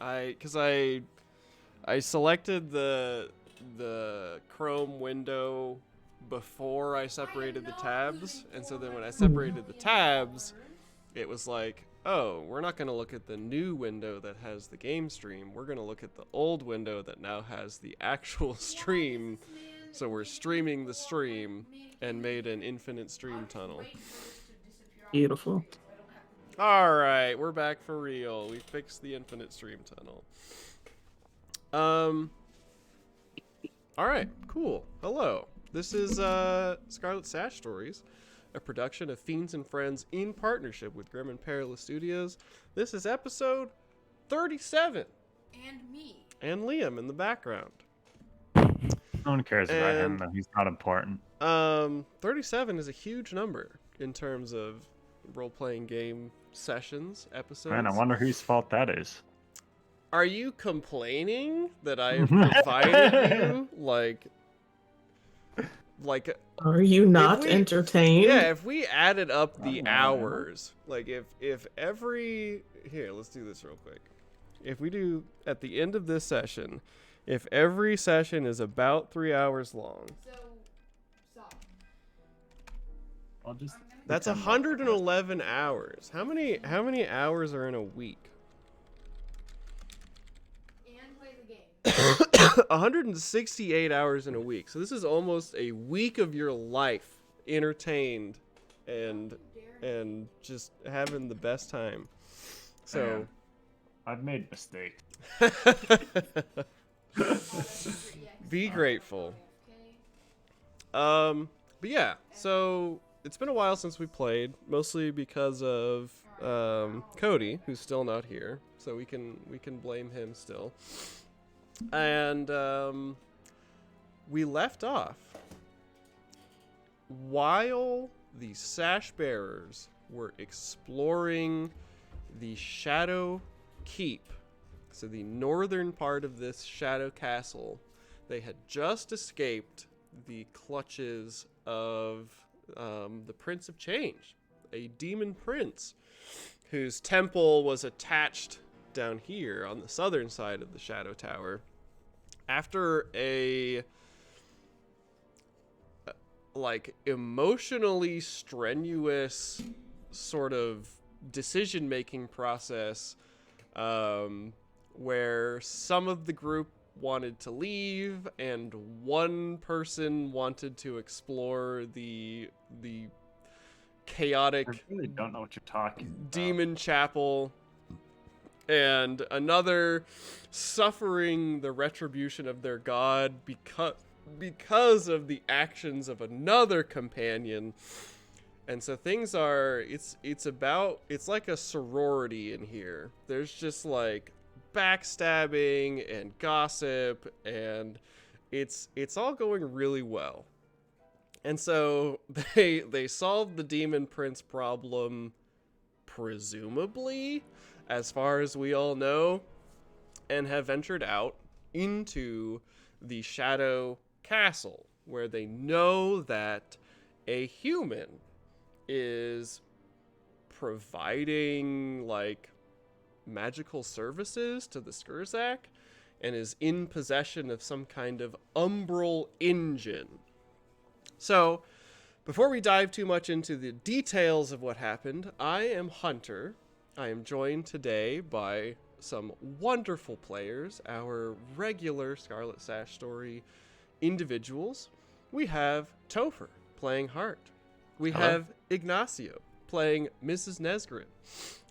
I selected the Chrome window before I separated the tabs, and so then when I separated the tabs, it was like, oh, we're not going to look at the new window that has the game stream. We're going to look at the old window that now has the actual stream. So we're streaming the stream and made an infinite stream tunnel. Beautiful. All right, we're back for real. We fixed the infinite stream tunnel. All right, cool. Hello. This is Scarlet Sash Stories, a production of Fiends and Friends in partnership with Grim and Perilous Studios. This is episode 37. And me. And Liam in the background. No one cares about him, though. He's not important. 37 is a huge number in terms of role-playing game sessions, episodes. Man, I wonder whose fault that is. Are you complaining that I have provided you, like... Are you not entertained? Yeah, if we added up the hours, like if every... Here, let's do this real quick. If we do, at the end of this session, if every session is about 3 hours long... That's 111 hours. How many hours are in a week? And play the game. 168 hours in a week. So this is almost a week of your life entertained and just having the best time. So I've made mistakes. Be grateful. But yeah, so it's been a while since we played, mostly because of Cody, who's still not here, so we can blame him still. And we left off while the Sash Bearers were exploring the Shadow Keep, so the northern part of this Shadow Castle. They had just escaped the clutches of the Prince of Change, a demon prince whose temple was attached down here on the southern side of the Shadow Tower. After a emotionally strenuous sort of decision-making process, where some of the group wanted to leave and one person wanted to explore the chaotic, I really don't know what you're talking about. Demon Chapel, and another suffering the retribution of their god because of the actions of another companion. And so things are, it's like a sorority in here. There's just like backstabbing and gossip, and it's all going really well. And so they solved the Demon Prince problem, presumably, as far as we all know, and have ventured out into the Shadow Castle, where they know that a human is providing like magical services to the Skurzak and is in possession of some kind of umbral engine. So, before we dive too much into the details of what happened, I am Hunter. I am joined today by some wonderful players, our regular Scarlet Sash Story individuals. We have Topher playing Hart. We Hello. have Ignacio playing Mrs. Nesgrin.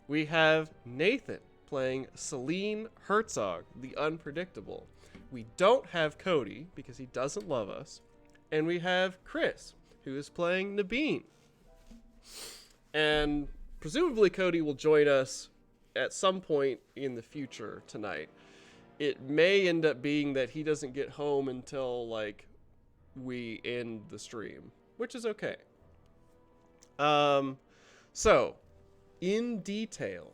We have Nathan playing Celine Herzog, the Unpredictable. We don't have Cody because he doesn't love us. And we have Chris, who is playing Nabeen. And presumably Cody will join us at some point in the future tonight. It may end up being that he doesn't get home until, like, we end the stream, which is okay. So, in detail,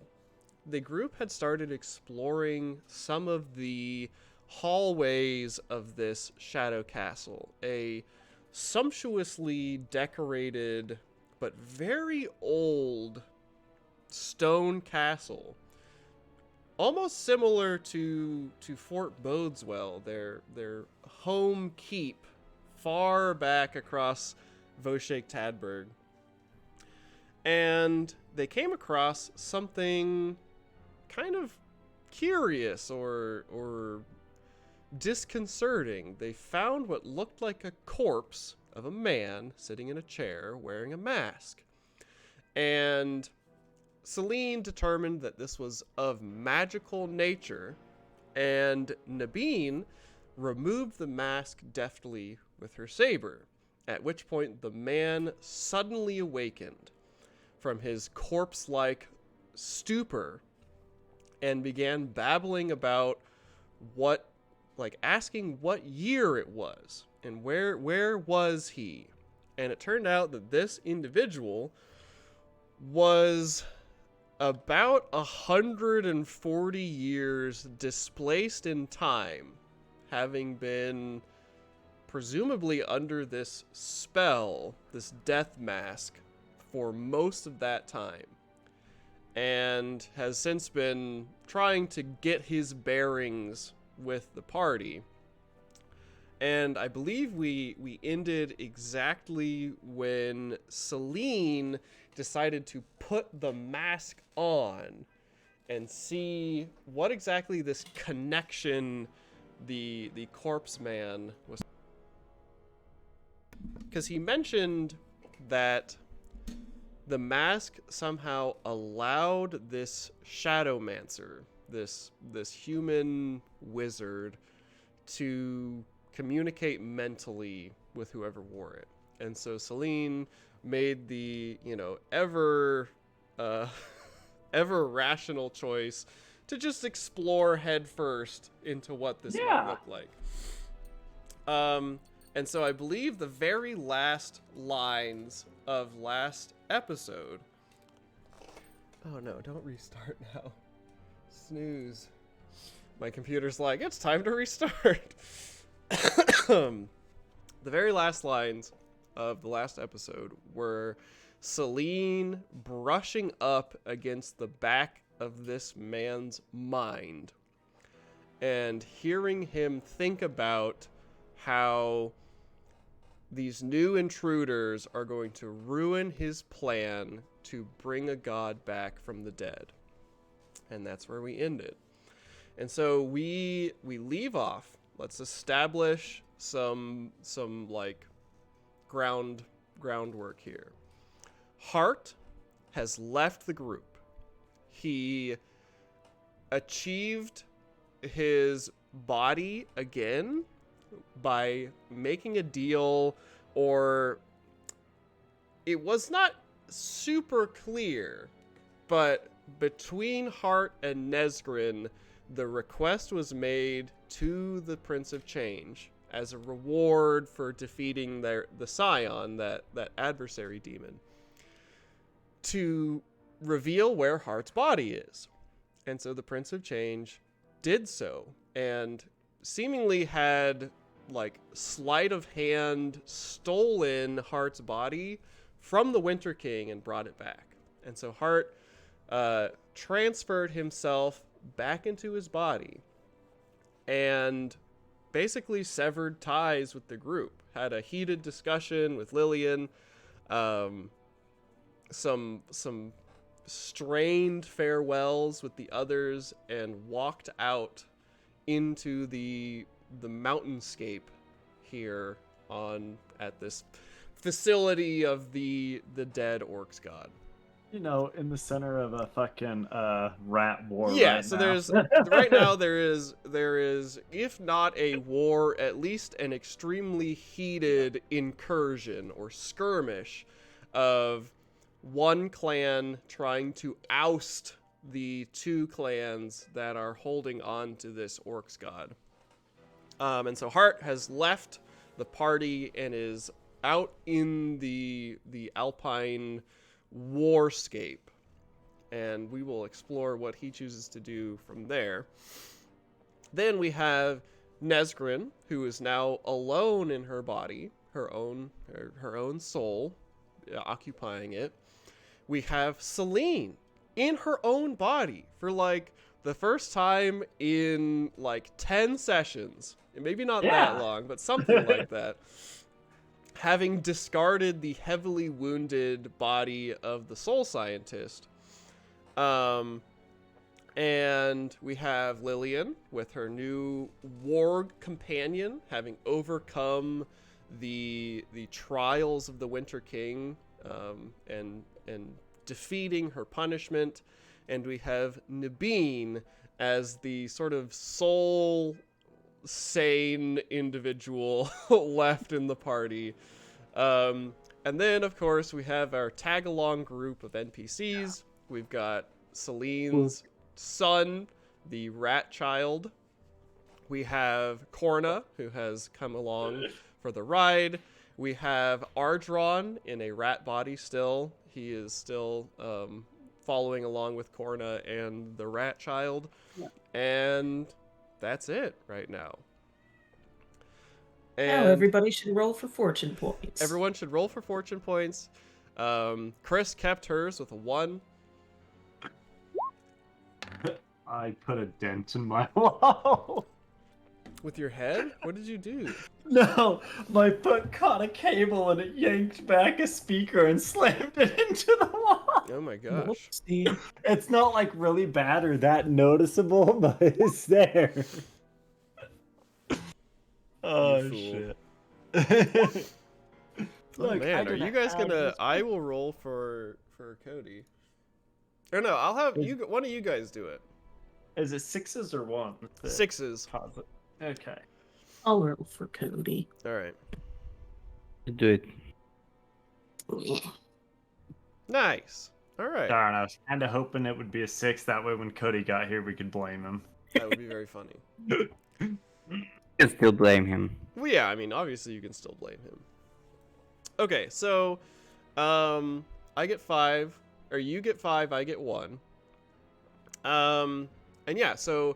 the group had started exploring some of the hallways of this Shadow Castle, a sumptuously decorated but very old stone castle almost similar to Fort Bodeswell, their home keep far back across Voshek Tadberg. And they came across something kind of curious or disconcerting. They found what looked like a corpse of a man sitting in a chair wearing a mask. And Celine determined that this was of magical nature, and Nabine removed the mask deftly with her saber, at which point the man suddenly awakened from his corpse-like stupor and began babbling about asking what year it was and where was he. And it turned out that this individual was about 140 years displaced in time, having been presumably under this spell, this death mask, for most of that time, and has since been trying to get his bearings with the party. And I believe we ended exactly when Celine decided to put the mask on and see what exactly this connection the corpse man was. Because he mentioned that the mask somehow allowed this Shadowmancer, this human wizard, to communicate mentally with whoever wore it. And so Celine made the, ever rational choice to just explore headfirst into what this might look like. And so I believe the very last lines of last episode. Oh no, don't restart now. Snooze. My computer's like, it's time to restart. The very last lines of the last episode were Celine brushing up against the back of this man's mind and hearing him think about how these new intruders are going to ruin his plan to bring a god back from the dead. And that's where we ended. And so we leave off. Let's establish some groundwork here. Hart has left the group. He achieved his body again by making a deal, or it was not super clear, but between Hart and Nesgrin, the request was made to the Prince of Change as a reward for defeating the Scion, that adversary demon, to reveal where Hart's body is. And so the Prince of Change did so, and seemingly had sleight of hand stolen Hart's body from the Winter King and brought it back. And so Hart transferred himself back into his body and basically severed ties with the group. Had a heated discussion with Lillian, some strained farewells with the others, and walked out into the mountainscape here at this facility of the dead Orcs god. In the center of a fucking rat war. Yeah, right so now. there's right now there is, if not a war, at least an extremely heated incursion or skirmish of one clan trying to oust the two clans that are holding on to this Orcs god. And so Hart has left the party and is out in the Alpine warscape, and we will explore what he chooses to do from there. Then we have Nesgrin, who is now alone in her body, her own soul, occupying it. We have Celine in her own body for the first time in like 10 sessions, maybe not Yeah. that long, but something like that, having discarded the heavily wounded body of the soul scientist. And we have Lillian with her new warg companion, having overcome the trials of the Winter King, and defeating her punishment. And we have Nabeen as the sort of sole sane individual left in the party. And then, of course, we have our tag-along group of NPCs. We've got Celine's son, the rat child. We have Corna, who has come along for the ride. We have Ardron in a rat body still. He is still following along with Corna and the rat child. Yeah. And that's it right now. Now And everybody should roll for fortune points. everyone should roll for fortune points. Chris kept hers with a 1. I put a dent in my wall. With your head? What did you do? No, my foot caught a cable and it yanked back a speaker and slammed it into the wall. Oh my gosh. Whoopsie. It's not like really bad or that noticeable, but it's there. Oh You shit. Oh Look, man, I are you didn't guys have gonna? this- I will roll for Cody. Or no, I'll have you. One of you guys do it. Is it 6s or 1s? 6s. Positive. Okay. I'll roll for Cody. All right. Do it. Nice. All right. Darn, I was kind of hoping it would be a 6. That way when Cody got here, we could blame him. That would be very funny. Can still blame him. Well, yeah. I mean, obviously, you can still blame him. Okay, so, I get 5, or you get 5. I get 1. And yeah. So,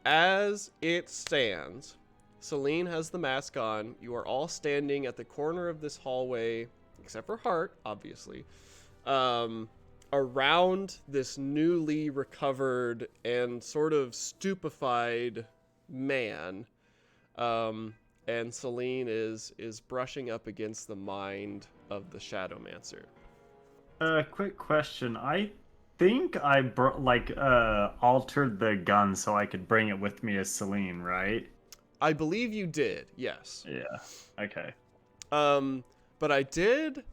as it stands, Celine has the mask on. You are all standing at the corner of this hallway, except for Hart, obviously, around this newly recovered and sort of stupefied man. And Celine is brushing up against the mind of the Shadowmancer. Quick question. I think I altered the gun so I could bring it with me as Celine, right? I believe you did, yes. Yeah. Okay. But I did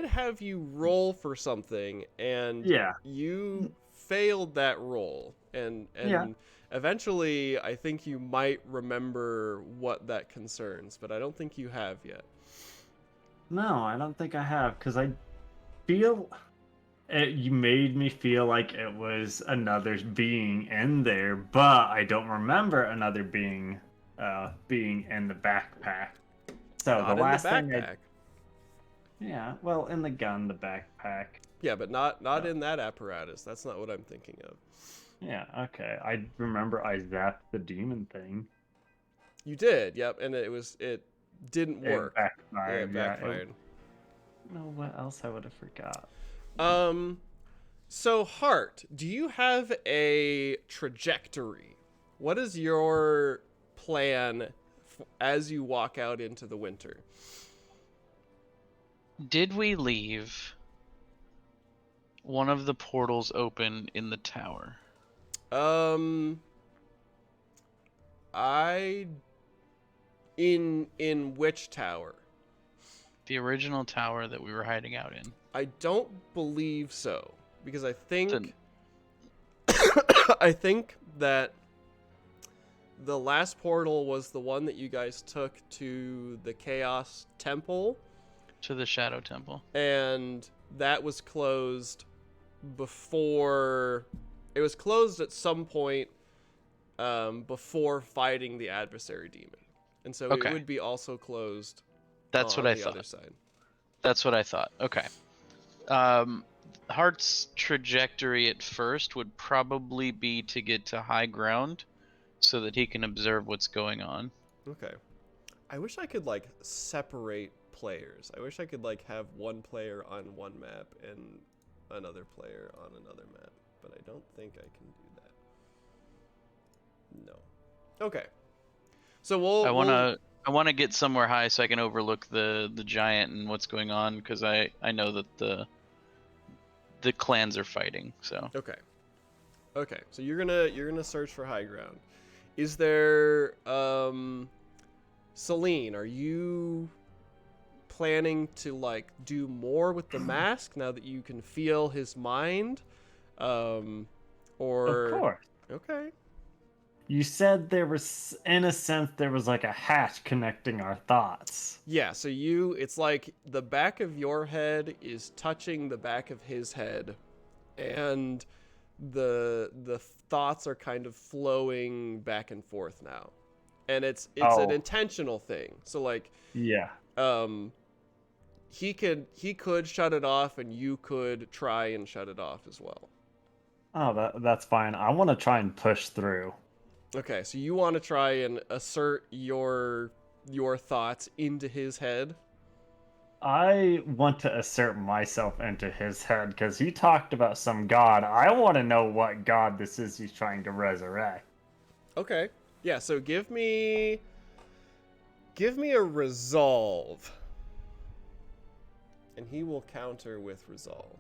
have you roll for something, and Yeah. you failed that roll, and Yeah. eventually I think you might remember what that concerns, but I don't think you have yet. No, I don't think I have, because I feel you made me feel like it was another being in there, but I don't remember another being in the backpack. So Not the in last the thing backpack. yeah, well, in the gun, the backpack. Yeah, but not in that apparatus. That's not what I'm thinking of. Yeah, okay. I remember I zapped the demon thing. You did, yep, and it didn't It work. backfired. It Yeah, backfired. no, what else I would have forgot? So Hart, do you have a trajectory? What is your plan as you walk out into the winter? Did we leave one of the portals open in the tower? In which tower? The original tower that we were hiding out in. I don't believe so, because I think Then- I think that the last portal was the one that you guys took to the Chaos Temple, To the Shadow Temple. and that was closed before. It was closed at some point before fighting the adversary demon, and so Okay. it would be also closed. That's on what I the thought. Other side. That's what I thought. Okay. Hart's trajectory at first would probably be to get to high ground so that he can observe what's going on. Okay. I wish I could like separate players. I wish I could like have one player on one map and another player on another map, but I don't think I can do that. Okay. So we'll. I wanna get somewhere high so I can overlook the giant and what's going on, because I know that the clans are fighting. So Okay. Okay. So you're gonna search for high ground. Is there Celine, are you planning to like do more with the mask now that you can feel his mind? Or Of course. Okay. You said there was, in a sense, there was like a hatch connecting our thoughts. Yeah, so it's like the back of your head is touching the back of his head, and the thoughts are kind of flowing back and forth now. And it's an intentional thing. So like Yeah. he could shut it off, and you could try and shut it off as well. Oh, that's fine. I want to try and push through. Okay, so you want to try and assert your thoughts into his head? I want to assert myself into his head because he talked about some god. I want to know what god this is he's trying to resurrect. Okay. Yeah, so give me a resolve. And he will counter with resolve.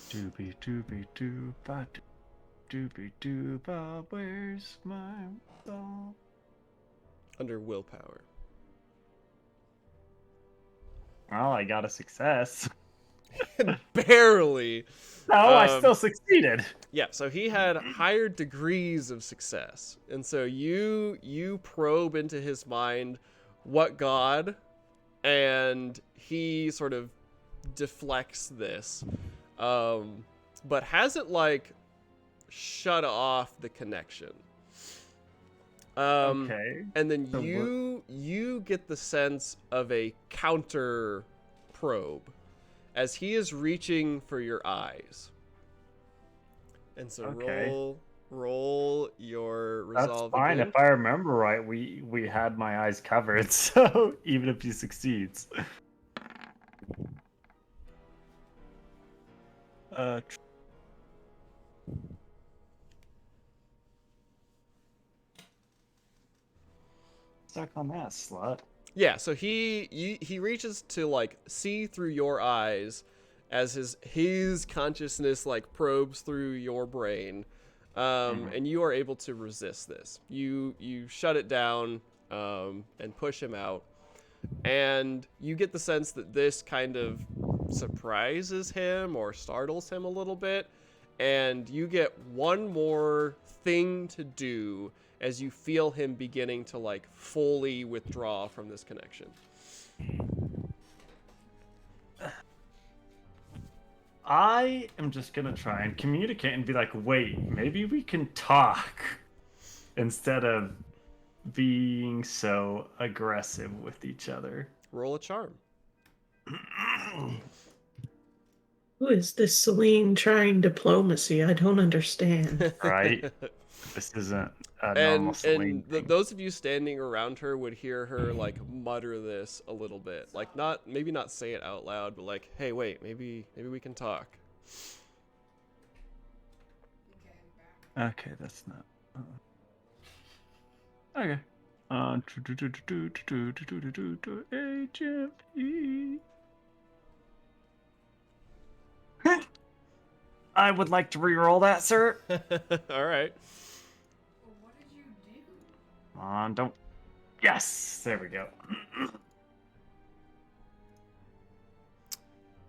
Doobie doobie dooba doobie dooba, where's my doll? Under willpower. Well, I got a success. Barely. No, I still succeeded. Yeah, so he had higher degrees of success. And so you probe into his mind what god, and he sort of deflects this. But hasn't like shut off the connection. Okay. And then So you get the sense of a counter probe as he is reaching for your eyes. And so Okay. roll your That's resolve fine. again. If I remember right, we had my eyes covered, so even if he succeeds. Stuck on that slut. Yeah, so he reaches to like see through your eyes as his consciousness like probes through your brain. And you are able to resist this. You shut it down and push him out. And you get the sense that this kind of surprises him or startles him a little bit. And you get one more thing to do as you feel him beginning to like fully withdraw from this connection. I am just gonna try and communicate and be like, wait, maybe we can talk instead of being so aggressive with each other. Roll a charm. Who is this Celine trying diplomacy? I don't understand. Right? This isn't a normal Celine thing. Those of you standing around her would hear her like mutter this a little bit, like maybe not say it out loud, but like, hey, wait, maybe we can talk. Okay, that's not. Okay. HMP. I would like to re-roll that, sir. All right. Well, what did you do? Come on, don't. Yes, there we go.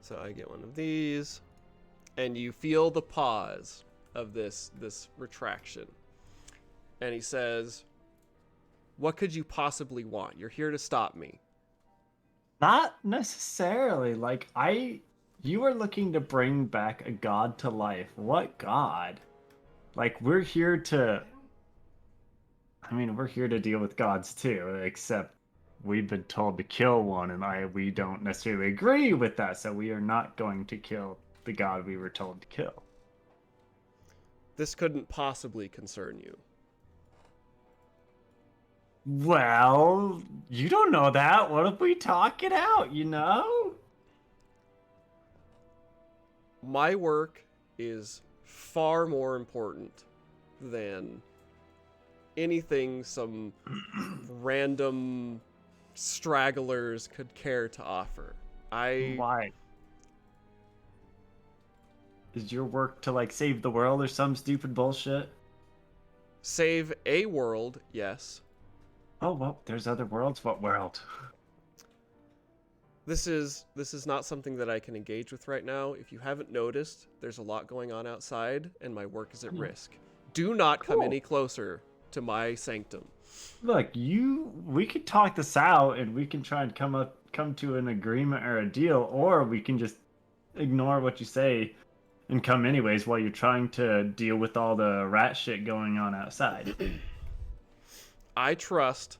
So I get one of these, and you feel the pause of this retraction. And he says, "What could you possibly want? You're here to stop me." Not necessarily. Like, you were looking to bring back a god to life. What god? Like, we're here to. I mean, we're here to deal with gods too, except we've been told to kill one, and we don't necessarily agree with that, so we are not going to kill the god we were told to kill. This couldn't possibly concern you. Well, you don't know that. What if we talk it out, you know? My work is far more important than anything some random stragglers could care to offer. Why? Is your work to, like, save the world or some stupid bullshit? Save a world, yes. Oh, well, there's other worlds. What world? This is not something that I can engage with right now. If you haven't noticed, there's a lot going on outside, and my work is at risk. Do not come Cool. any closer to my sanctum. Look, we could talk this out and we can try and come to an agreement or a deal, or we can just ignore what you say and come anyways while you're trying to deal with all the rat shit going on outside. I trust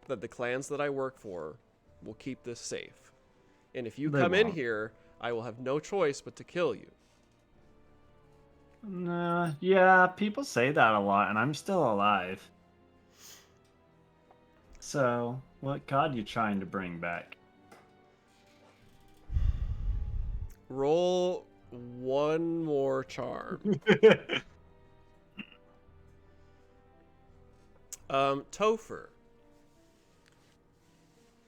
that the clans that I work for will keep this safe. And if you They come in won't. here, I will have no choice but to kill you. Nah, yeah, people say that a lot, and I'm still alive. So, what god you trying to bring back? Roll one more charm. Topher.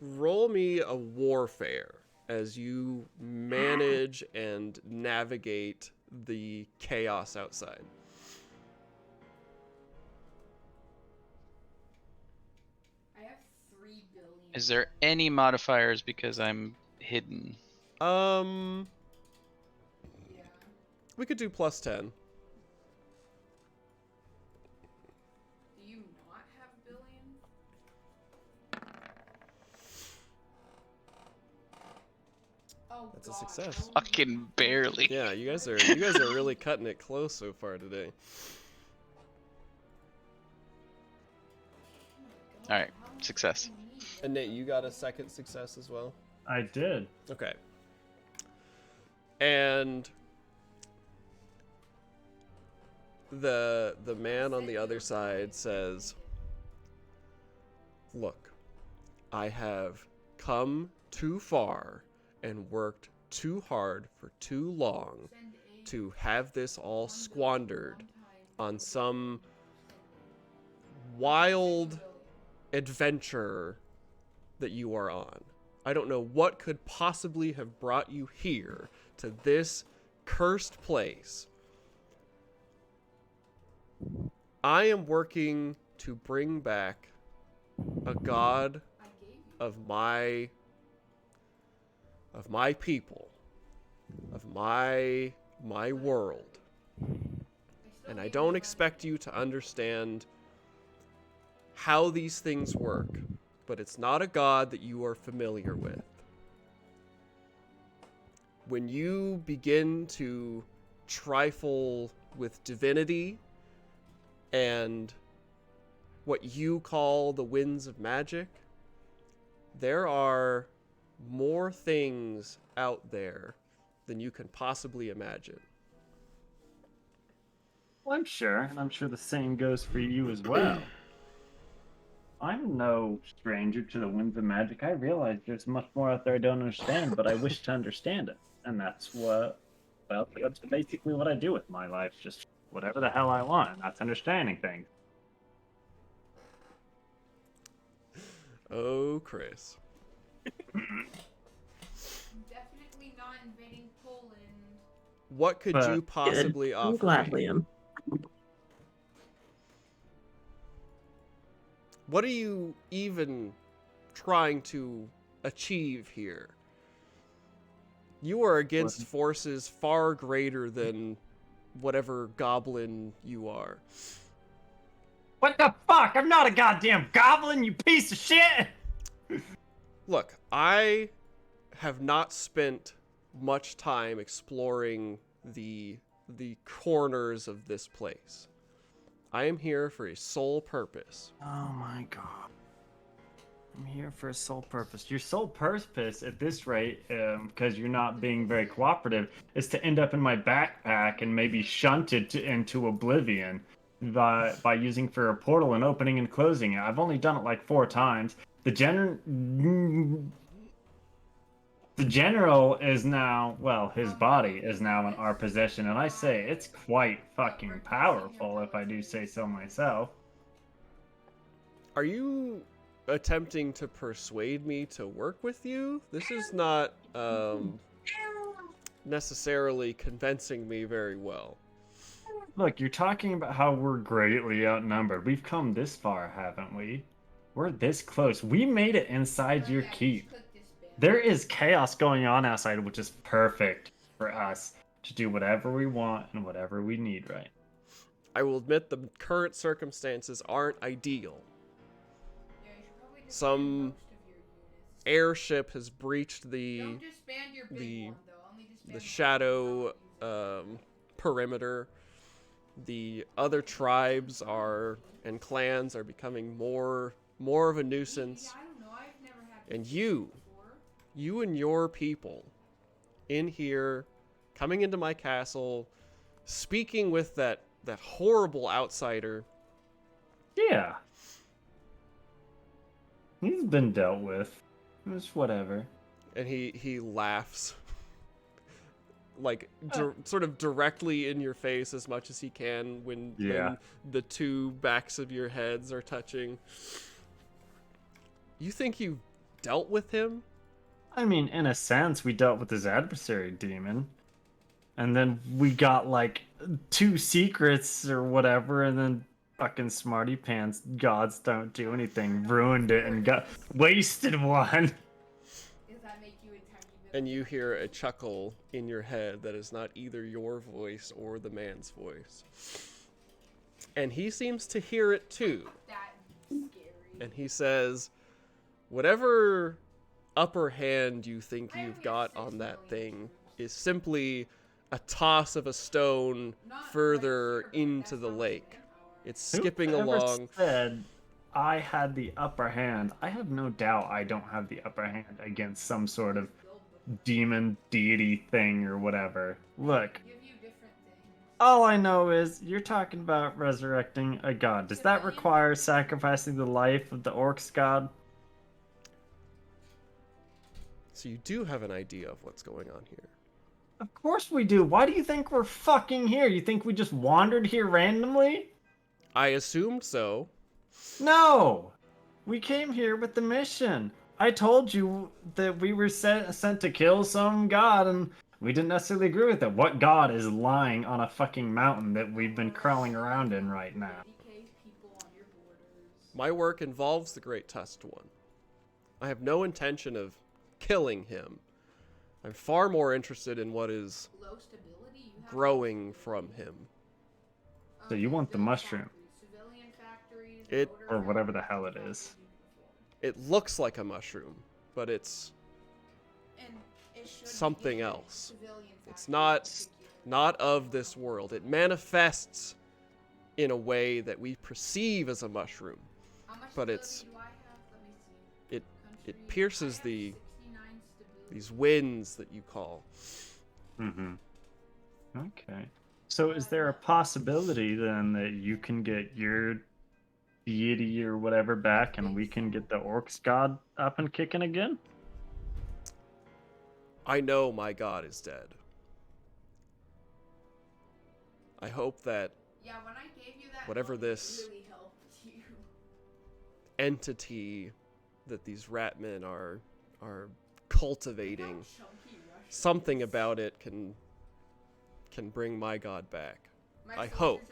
Roll me a warfare as you manage and navigate the chaos outside. I have 3 billion. Is there any modifiers because I'm hidden? Yeah. We could do plus 10. Do you not have billion? Oh, That's a God. success. Oh, Fucking barely. Yeah, you guys are really cutting it close so far today. my God, Alright, how much success. do you need? And Nate, you got a second success as well? I did. Okay. And the man on the other side says, "Look, I have come too far and worked too hard for too long Send a to have this all squandered on some wild adventure that you are on. I don't know what could possibly have brought you here to this cursed place. I am working to bring back a god I gave you. of my people, of my world. And I don't expect you to understand how these things work, but it's not a god that you are familiar with. When you begin to trifle with divinity and what you call the winds of magic, there are more things out there than you can possibly imagine. Well, I'm sure, and I'm sure the same goes for you as well. I'm no stranger to the winds of magic. I realize there's much more out there I don't understand, but I wish to understand it. And that's that's basically what I do with my life. Just whatever the hell I want, and that's understanding things. Oh, Chris. Definitely not invading Poland. What could But- you possibly Good. offer me? Gladly am. What are you even trying to achieve here? You are against forces far greater than whatever goblin you are. What the fuck? I'm not a goddamn goblin, you piece of shit! Look, I have not spent much time exploring the corners of this place. I am here for a sole purpose. Oh my god. I'm here for a sole purpose. Your sole purpose at this rate, because you're not being very cooperative, is to end up in my backpack and maybe shunted into oblivion. by using for a portal and opening and closing it. I've only done it like 4 times. The general is now, well, his body is now in our possession, and I say it's quite fucking powerful, if I do say so myself. Are you attempting to persuade me to work with you? This is not necessarily convincing me very well. Look, you're talking about how we're greatly outnumbered. We've come this far, haven't we? We're this close. We made it inside your keep. There is chaos going on outside, which is perfect for us to do whatever we want and whatever we need, right? I will admit the current circumstances aren't ideal. Some airship has breached the shadow perimeter. The other tribes and clans are becoming more of a nuisance. And you and your people in here, coming into my castle, speaking with that horrible outsider. Yeah. He's been dealt with. It's whatever. And he laughs. Like, sort of directly in your face as much as he can when the two backs of your heads are touching. You think you've dealt with him? I mean, in a sense, we dealt with his adversary demon. And then we got, like, 2 secrets or whatever, and then fucking smarty pants gods don't do anything ruined it and got wasted one. And you hear a chuckle in your head that is not either your voice or the man's voice. And he seems to hear it too. And he says, whatever upper hand you think you've got on that thing is simply a toss of a stone further into the lake. It's skipping Whoever along. Said I had the upper hand. I have no doubt I don't have the upper hand against some sort of demon deity thing or whatever. Look, all I know is you're talking about resurrecting a god. Does that require sacrificing the life of the orcs god? So you do have an idea of what's going on here. Of course we do. Why do you think we're fucking here? You think we just wandered here randomly? I assumed so. No! We came here with the mission. I told you that we were sent to kill some god, and we didn't necessarily agree with it. What god is lying on a fucking mountain that we've been crawling around in right now? My work involves the Great Tusked One. I have no intention of killing him. I'm far more interested in what is growing from him. So you want the mushroom. Or whatever the hell it is. It looks like a mushroom, but it's something else. It's not of this world. It manifests in a way that we perceive as a mushroom, but it pierces these winds that you call. Mm-hmm. Okay. So is there a possibility then that you can get your deity or whatever back and we can get the orcs god up and kicking again? I know my god is dead. I hope that whatever this entity that these ratmen are cultivating, something about it can bring my god back. I hope.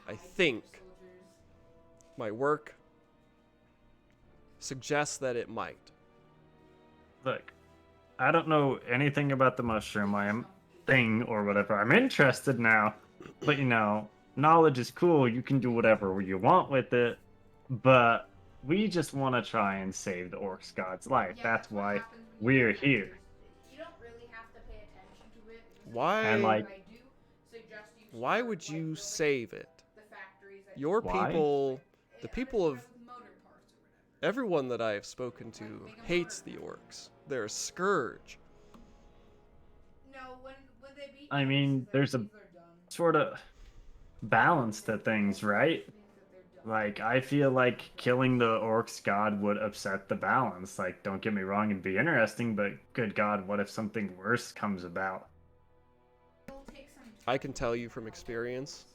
I think. My work suggests that it might. Look, I don't know anything about the mushroom. I am thing or whatever. I'm interested now. But you know, knowledge is cool. You can do whatever you want with it. But we just want to try and save the orcs god's life. That's why we're here. You don't really have to pay attention to it. Why? And like, why would you save it? Your Why? people, the people of everyone that I have spoken to hates the orcs. They're a scourge. No, when they beat I mean, there's a sort of balance to things, right? Like, I feel like killing the orc's god would upset the balance. Like, don't get me wrong, it'd be interesting, but good God, what if something worse comes about? I can tell you from experience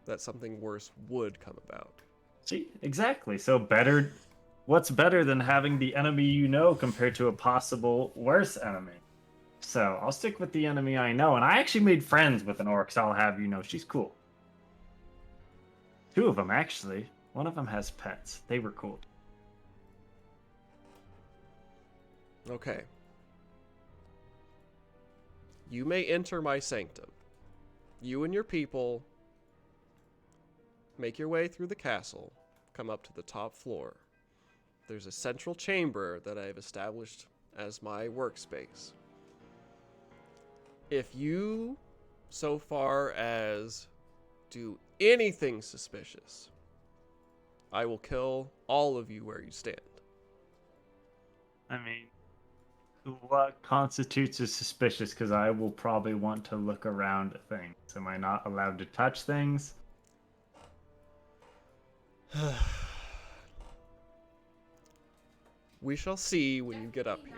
that something worse would come about. See, exactly. So better, what's better than having the enemy you know compared to a possible worse enemy? So I'll stick with the enemy I know, and I actually made friends with an orc, so I'll have you know she's cool. 2 of them, actually. One of them has pets. They were cool. Okay. You may enter my sanctum. You and your people make your way through the castle, come up to the top floor. There's a central chamber that I have established as my workspace. If you, so far as do anything suspicious, I will kill all of you where you stand. I mean, what constitutes as suspicious? Because I will probably want to look around at things. Am I not allowed to touch things? We shall see when you get up here.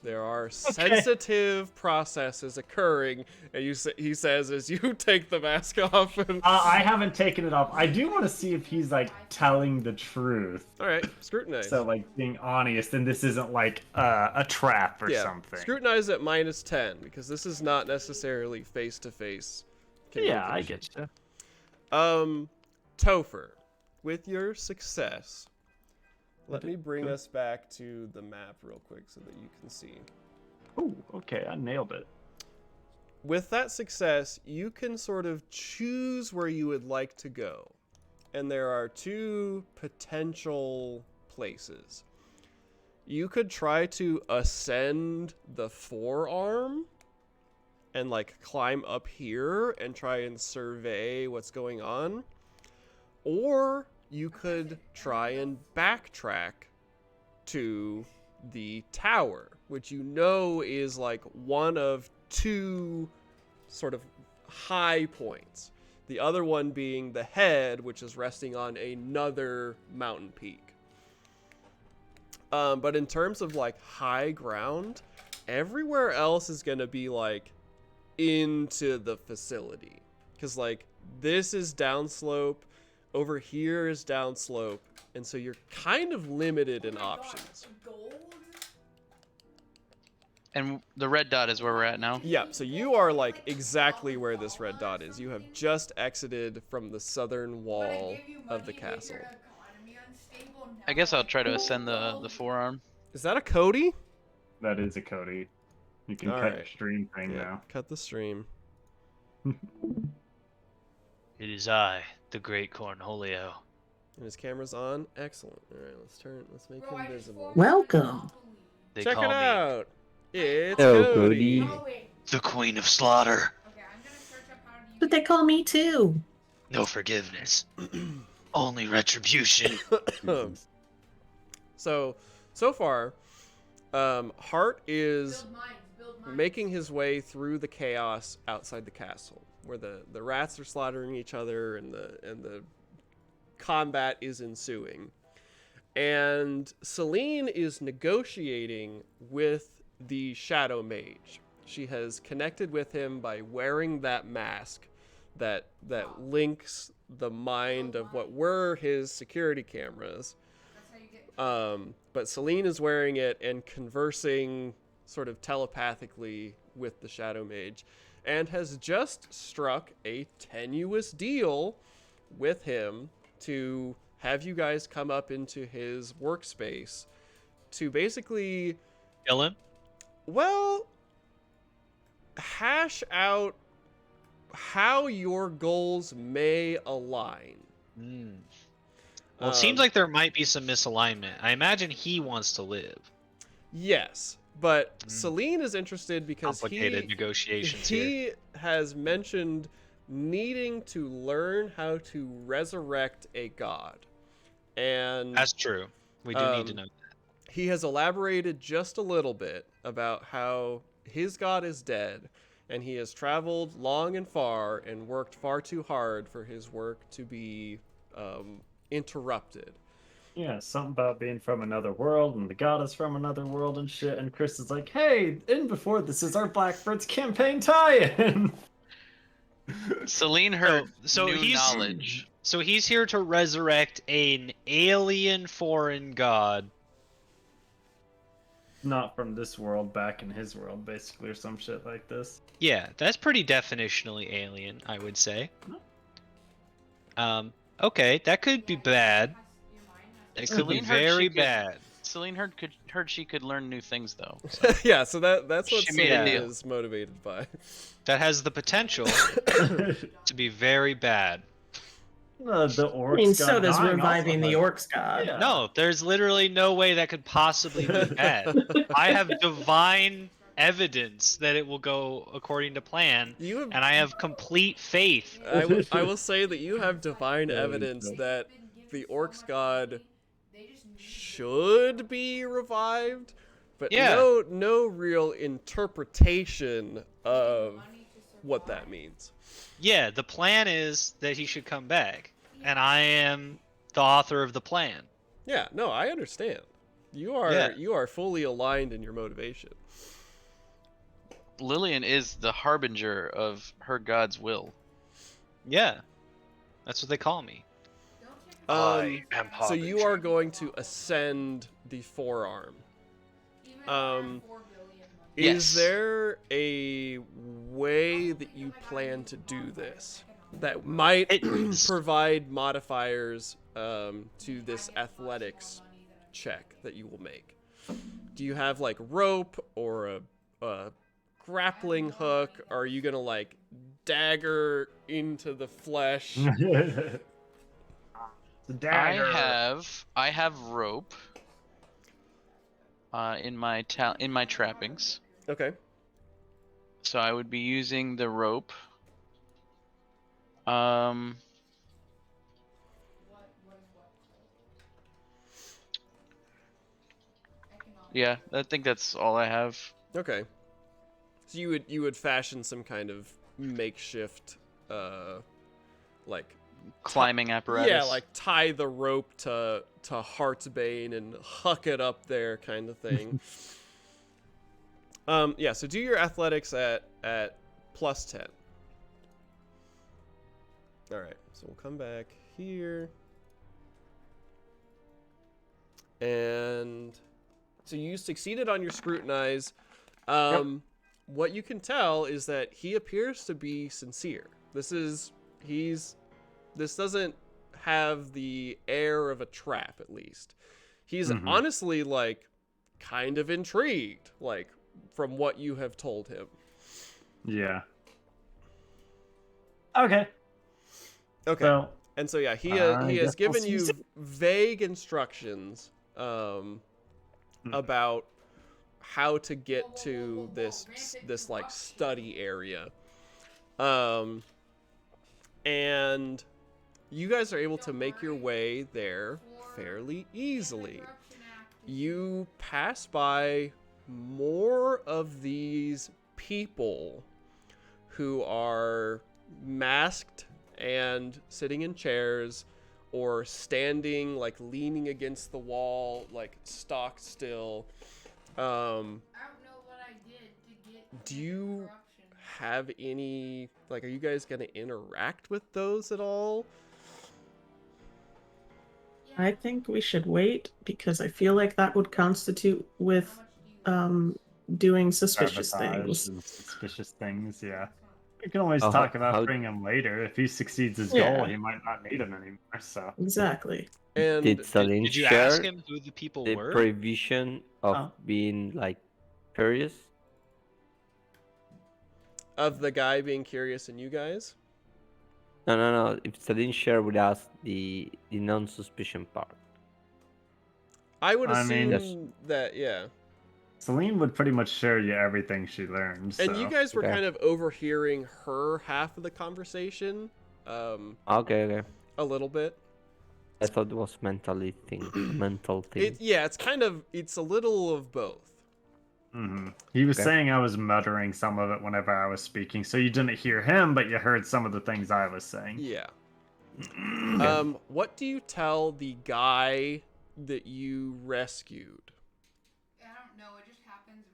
There are sensitive processes occurring, and he says as you take the mask off. And I haven't taken it off. I do want to see if he's like telling the truth. all right, scrutinize. So like being honest, and this isn't like a trap or something. Scrutinize at -10 because this is not necessarily face-to-face. Yeah, I get you. Topher, with your success, let me bring us back to the map real quick so that you can see. Oh, okay, I nailed it. With that success, you can sort of choose where you would like to go. And there are 2 potential places. You could try to ascend the forearm and like climb up here and try and survey what's going on. Or you could try and backtrack to the tower, which you know is like one of 2 sort of high points. The other one being the head, which is resting on another mountain peak. But in terms of like high ground, everywhere else is going to be like into the facility. Because like this is downslope. Over here is downslope, and so you're kind of limited in options. And the red dot is where we're at now. Yeah, so you are like exactly where this red dot is. You have just exited from the southern wall of the castle. I guess I'll try to ascend the forearm. Is that a Cody? That is a Cody. You can cut your stream thing now. Cut the stream. It is I, the Great Cornholio. And his camera's on. Excellent. All right, let's make him visible. Welcome. They Check call it me out. It's Hello, Cody. Cody. the Queen of Slaughter. But they call me too. No forgiveness, only retribution. So far, Hart is making his way through the chaos outside the castle, where the rats are slaughtering each other and the combat is ensuing. And Celine is negotiating with the Shadow Mage. She has connected with him by wearing that mask that links the mind of what were his security cameras. But Celine is wearing it and conversing sort of telepathically with the Shadow Mage, and has just struck a tenuous deal with him to have you guys come up into his workspace to basically Kill him? well, hash out how your goals may align. Well, it seems like there might be some misalignment. I imagine he wants to live. Yes, but Celine is interested because Complicated negotiations he here. has mentioned needing to learn how to resurrect a god. And That's true. We do need to know that. he has elaborated just a little bit about how his god is dead and he has traveled long and far and worked far too hard for his work to be interrupted. Yeah, something about being from another world and the goddess from another world and shit. And Chris is like, hey, in before this is our Blackbirds campaign tie-in. Celine heard So new he's- knowledge. So he's here to resurrect an alien foreign god. Not from this world, back in his world, basically, or some shit like this. Yeah, that's pretty definitionally alien, I would say. Okay, that could be bad. It could be Celine heard she very could- bad. Celine heard she could learn new things though. Yeah, so that's what She made a Celine deal. is motivated by. That has the potential to be very bad. The orcs I mean, god so does dying reviving the also orcs god. Yeah. No, there's literally no way that could possibly be bad. I have divine evidence that it will go according to plan, You have, and I have complete faith. I will say that you have divine Yeah, evidence yeah. that the orcs god should be revived, but Yeah. no real interpretation of what that means. Yeah, the plan is that he should come back, and I am the author of the plan. Yeah, no, I understand. You are fully aligned in your motivation. Lillian is the harbinger of her god's will. Yeah, that's what they call me. Um, so you are going to ascend the forearm. Yes. Is there a way that you plan to do this that might provide modifiers to this athletics check that you will make? Do you have like rope or a grappling hook? Are you gonna like dagger into the flesh? The dagger. I have rope in my trappings. Okay. So I would be using the rope. Yeah, I think that's all I have. Okay. So you would fashion some kind of makeshift like Climbing apparatus. yeah, like tie the rope to Heartsbane and huck it up there kind of thing. Yeah, so do your athletics at +10. All right. So we'll come back here. And so you succeeded on your scrutinize. What you can tell is that he appears to be sincere. This doesn't have the air of a trap, at least. He's honestly like kind of intrigued, like from what you have told him. Yeah. Okay. Okay. So, And so yeah, he I has guess we'll given see you soon. vague instructions about how to get to this like study area. And you guys are able to make your way there fairly easily. You pass by more of these people who are masked and sitting in chairs or standing like leaning against the wall like stock still. I don't know what I did to get Do you corruption. have any like are you guys going to interact with those at all? I think we should wait because I feel like that would constitute with doing suspicious sabotage things. and suspicious things, yeah. We can always Oh, talk about how- bringing him later. If he succeeds his Yeah. goal, he might not need him anymore, so. Exactly. And Did Salim Did you share ask him who the people the were? prevision of Oh. being like curious? of the guy being curious and you guys? No. If Salim shared with us the non-suspicion part. I would I mean- assume that yeah. Celine would pretty much share you everything she learns. And you guys were Okay. kind of overhearing her half of the conversation Okay. a little bit. I thought it was mental thing. It's a little of both. He was Okay. saying I was muttering some of it whenever I was speaking, so you didn't hear him, but you heard some of the things I was saying. Yeah. What do you tell the guy that you rescued? I don't know. It just happens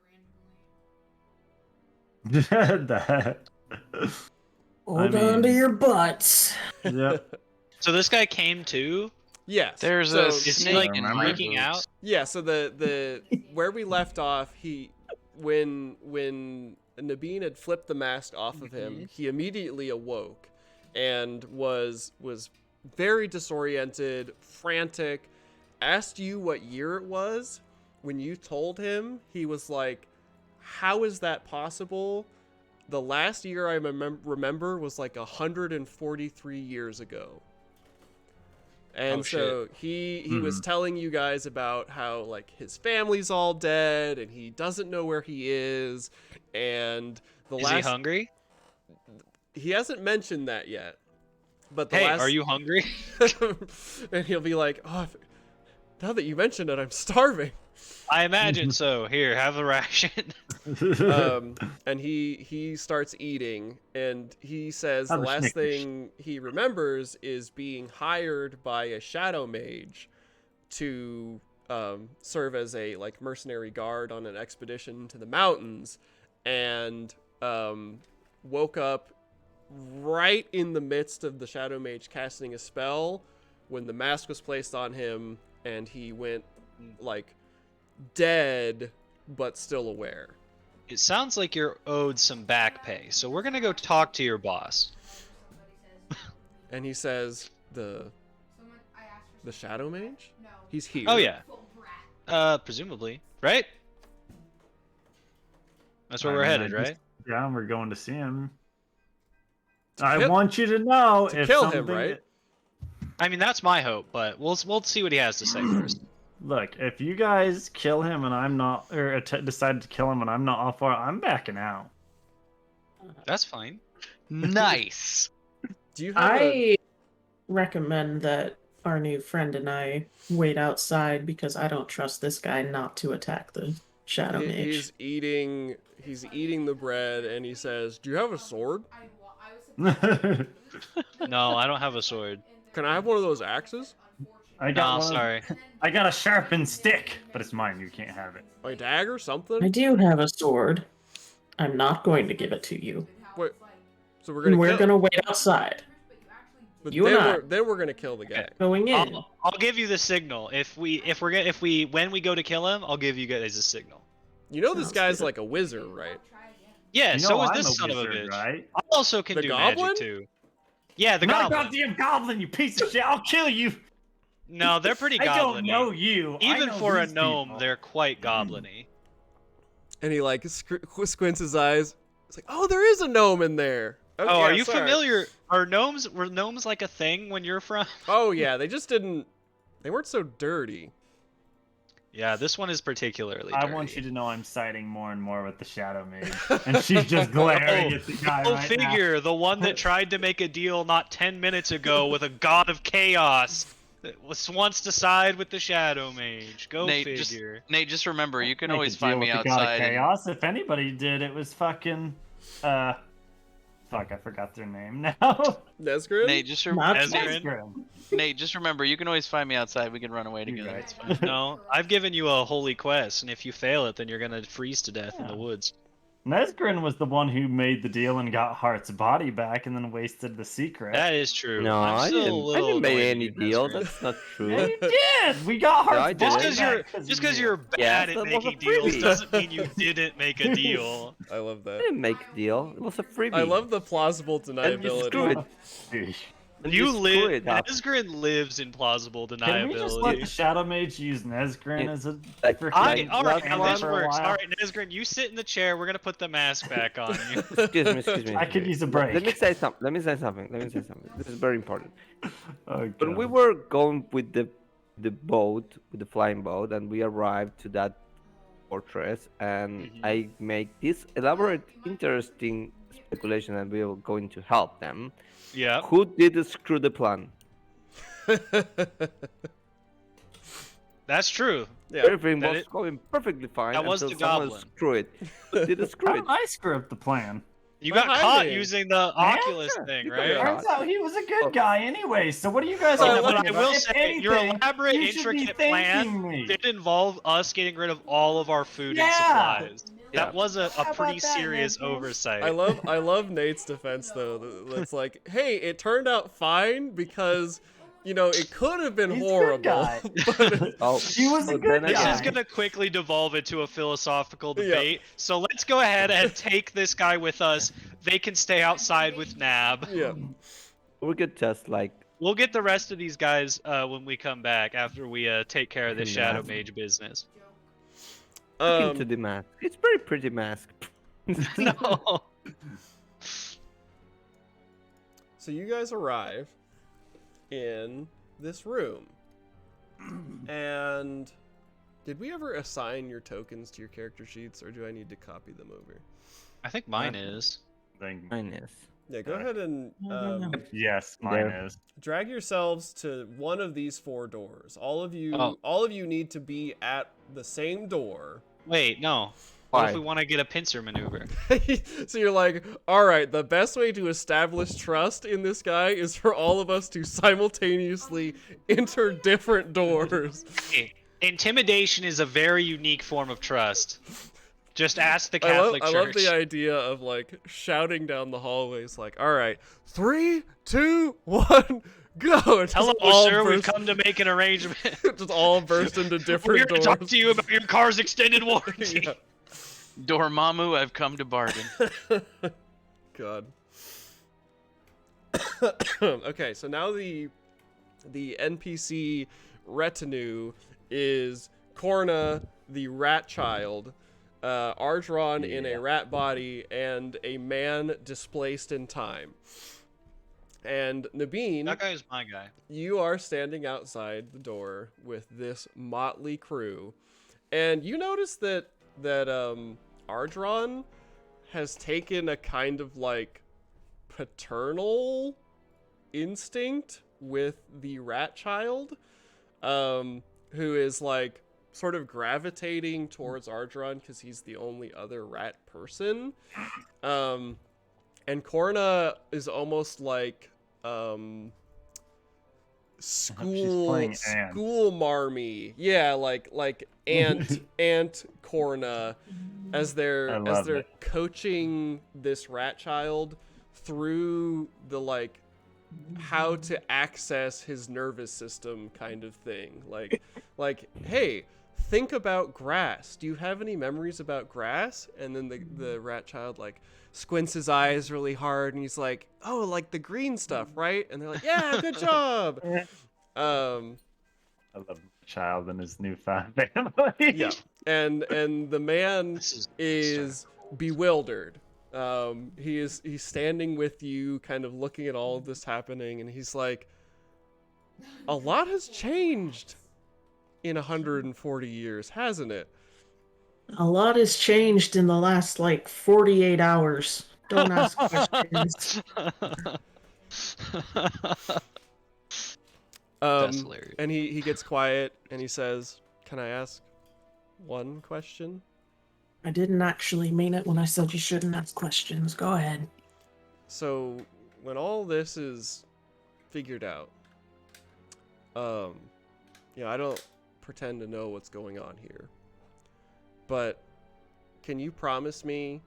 randomly. That. Hold I on to mean- your butts. Yep. So this guy came too. Yes. There's so, a Is he snake like in my freaking boots. out? Yeah, so the where we left off, when Nabeen had flipped the mask off of him, he immediately awoke and was very disoriented, frantic, asked you what year it was. When you told him, he was like, "How is that possible? The last year I remember was like 143 years ago." And Oh, so he was telling you guys about how like his family's all dead and he doesn't know where he is, and Is he hungry? he hasn't mentioned that yet. But the Hey, last are you hungry? and he'll be like, "Oh, now that you mention it, I'm starving." I imagine so. Here, have a ration. And he starts eating, and he says Have the a last Snickers. thing he remembers is being hired by a shadow mage to serve as a like mercenary guard on an expedition to the mountains, and woke up right in the midst of the shadow mage casting a spell when the mask was placed on him, and he went like dead but still aware. It sounds like you're owed some back pay, so we're gonna go talk to your boss. And he says, Someone, I asked for the shadow mage? no. He's here. Oh yeah, Full brat. presumably, right? That's where we're headed, right? Yeah, we're going to see him. To I kill- want you to know to if kill him, something- right? I mean, that's my hope, but we'll see what he has to say first. Look, if you guys kill him and I'm not, or decide to kill him and I'm not all for it, I'm backing out. That's fine. Nice. Do you have a... I recommend that our new friend and I wait outside because I don't trust this guy not to attack the shadow mage. He's eating the bread, and he says, "Do you have a sword? I was supposed No, I don't have a sword. Can I have one of those axes? I got No, one. sorry. I got a sharpened stick, but it's mine. You can't have it. A dagger, something?" I do have a sword. I'm not going to give it to you. Wait, so we're gonna We're kill... gonna wait outside. But you then and I. then we're gonna kill the guy. Going in. I'll give you the signal when we go to kill him. I'll give you guys a signal. You know this Sounds guy's good. like a wizard, right? Yeah, You know so is I'm this a son of a wizard, bitch. right? I also can The do goblin? magic too. Yeah, the Not a goblin. goddamn goblin, you piece of shit! I'll kill you. No, they're pretty I goblin-y. don't know you. I Even know for a these gnome, people. they're quite goblin-y. And he like squints his eyes. It's like, "Oh, there is a gnome in there." Okay, Oh, are yeah, you sorry. familiar? Were gnomes like a thing when you're from? Oh yeah, they just didn't. They weren't so dirty. Yeah, this one is particularly I dirty. want you to know I'm siding more and more with the shadow mage, and she's just glaring at the guy Go right figure, the one that tried to make a deal not 10 minutes ago with a god of chaos wants to side with the shadow mage. Go Nate, figure. Nate, just remember, you now. can Make a always deal find me with the god of outside. and- chaos. If anybody did, it was fucking. Fuck, I forgot their name now. Nesgrin? Nate, just Not Ezrin? Nesgrim. Nate, just remember, you can always find me outside. We can run away together. right. It's fine. No, I've given you a holy quest, and if you fail it, then you're gonna freeze to death in the Yeah. woods. Nesgrin was the one who made the deal and got Hart's body back, and then wasted the secret. That is true. No, I'm I still a didn't. I little didn't make annoyed at any you, deal. Ezrin. That's not Yeah, true. you did. We got No, I Hart's didn't. body Just back because you. you're bad Yes, at that was making a deals freebie. doesn't mean you didn't make a deal. I love I that. didn't make a deal. It was a freebie. I love the plausible And you screw deniability. it. And You screw live. it up. Nesgrin lives in plausible Can we just let the deniability. Shadow Mage use Nesgrin Yeah. as a Like, freaking I- All right, last now one this for a works. while? All right, Nesgrin, you sit in the chair. We're gonna put the mask back on you. Excuse me. I could use a break. Let me say something. Let me say something. This is very important. Oh, When we God. were going with the boat, with the flying boat, and we arrived to that fortress, and Mhm. I make this elaborate, interesting speculation that we were going to help them. Yeah. Who did screw the plan? That's true. Yeah. Everything That was it- going perfectly fine that was until the someone goblin. screwed it. Did it screw How it? did I screw up the plan? You By got caught hiding. using the Oculus thing, you got right? caught. Turns out he was a good Oh. guy anyway. So what are you guys Oh, all but talking I will about? If say, your anything, elaborate, you should be intricate thanking plan me. did involve us getting rid of all of our food and Yeah. supplies. Yeah. That was a How about pretty that, serious Nichols? oversight. I love Nate's defense though. That's like, hey, it turned out fine because, you know, it could have been He's a good horrible. guy. but Oh, He was a so good then This guy. is going to quickly devolve into a philosophical Yeah. debate. So let's go ahead and take this guy with us. They can stay outside with Nab. yeah. we could just like We'll get the rest of these guys when we come back after we take care of this Yeah. Shadow Mage business. look into Um, the mask. It's very pretty mask. No. so you guys arrive in this room. And did we ever assign your tokens to your character sheets, or do I need to copy them over? I think mine is. Thing. Mine is. Yeah, go ahead and Yes, mine There. is. drag yourselves to one of these 4 doors. All of you need to be at the same door. Wait, no. What Why? if we want to get a pincer maneuver? So you're like, all right, the best way to establish trust in this guy is for all of us to simultaneously enter different doors. Hey, intimidation is a very unique form of trust. Just ask the I love, Catholic I love Church. the idea of like shouting down the hallways, like, all right, 3, 2, 1, go. And just Hello, all sir. We've burst- come to make an arrangement. just all burst into We're here different to doors. talk to you about your car's extended warranty. Yeah. Dormammu, I've come to bargain. God. Okay, so now the NPC retinue is Korna, the rat child, Ardron in a rat body, and a man displaced in time. And Nabeen, That guy is my guy. you are standing outside the door with this motley crew, and you notice that Ardron has taken a kind of like paternal instinct with the rat child, who is like sort of gravitating towards Ardron because he's the only other rat person. And Korna is almost like playing Anne. school marmy. Yeah, like Aunt Korna as I they're love it. coaching this rat child through the like how to access his nervous system kind of thing. Like, hey, think about grass. Do you have any memories about grass? And then the rat child like squints his eyes really hard and he's like, oh, like the green stuff, right? And they're like, yeah, good job. I love the child and his newfound family. Yeah. And the man This is bewildered. He's standing with you, kind of looking at all of this happening, and he's like, a lot has changed in 140 years, hasn't it? A lot has changed in the last like 48 hours. Don't ask questions. That's hilarious. And he gets quiet and he says, can I ask one question? I didn't actually mean it when I said you shouldn't ask questions. Go ahead. So when all this is figured out, I don't pretend to know what's going on here, but can you promise me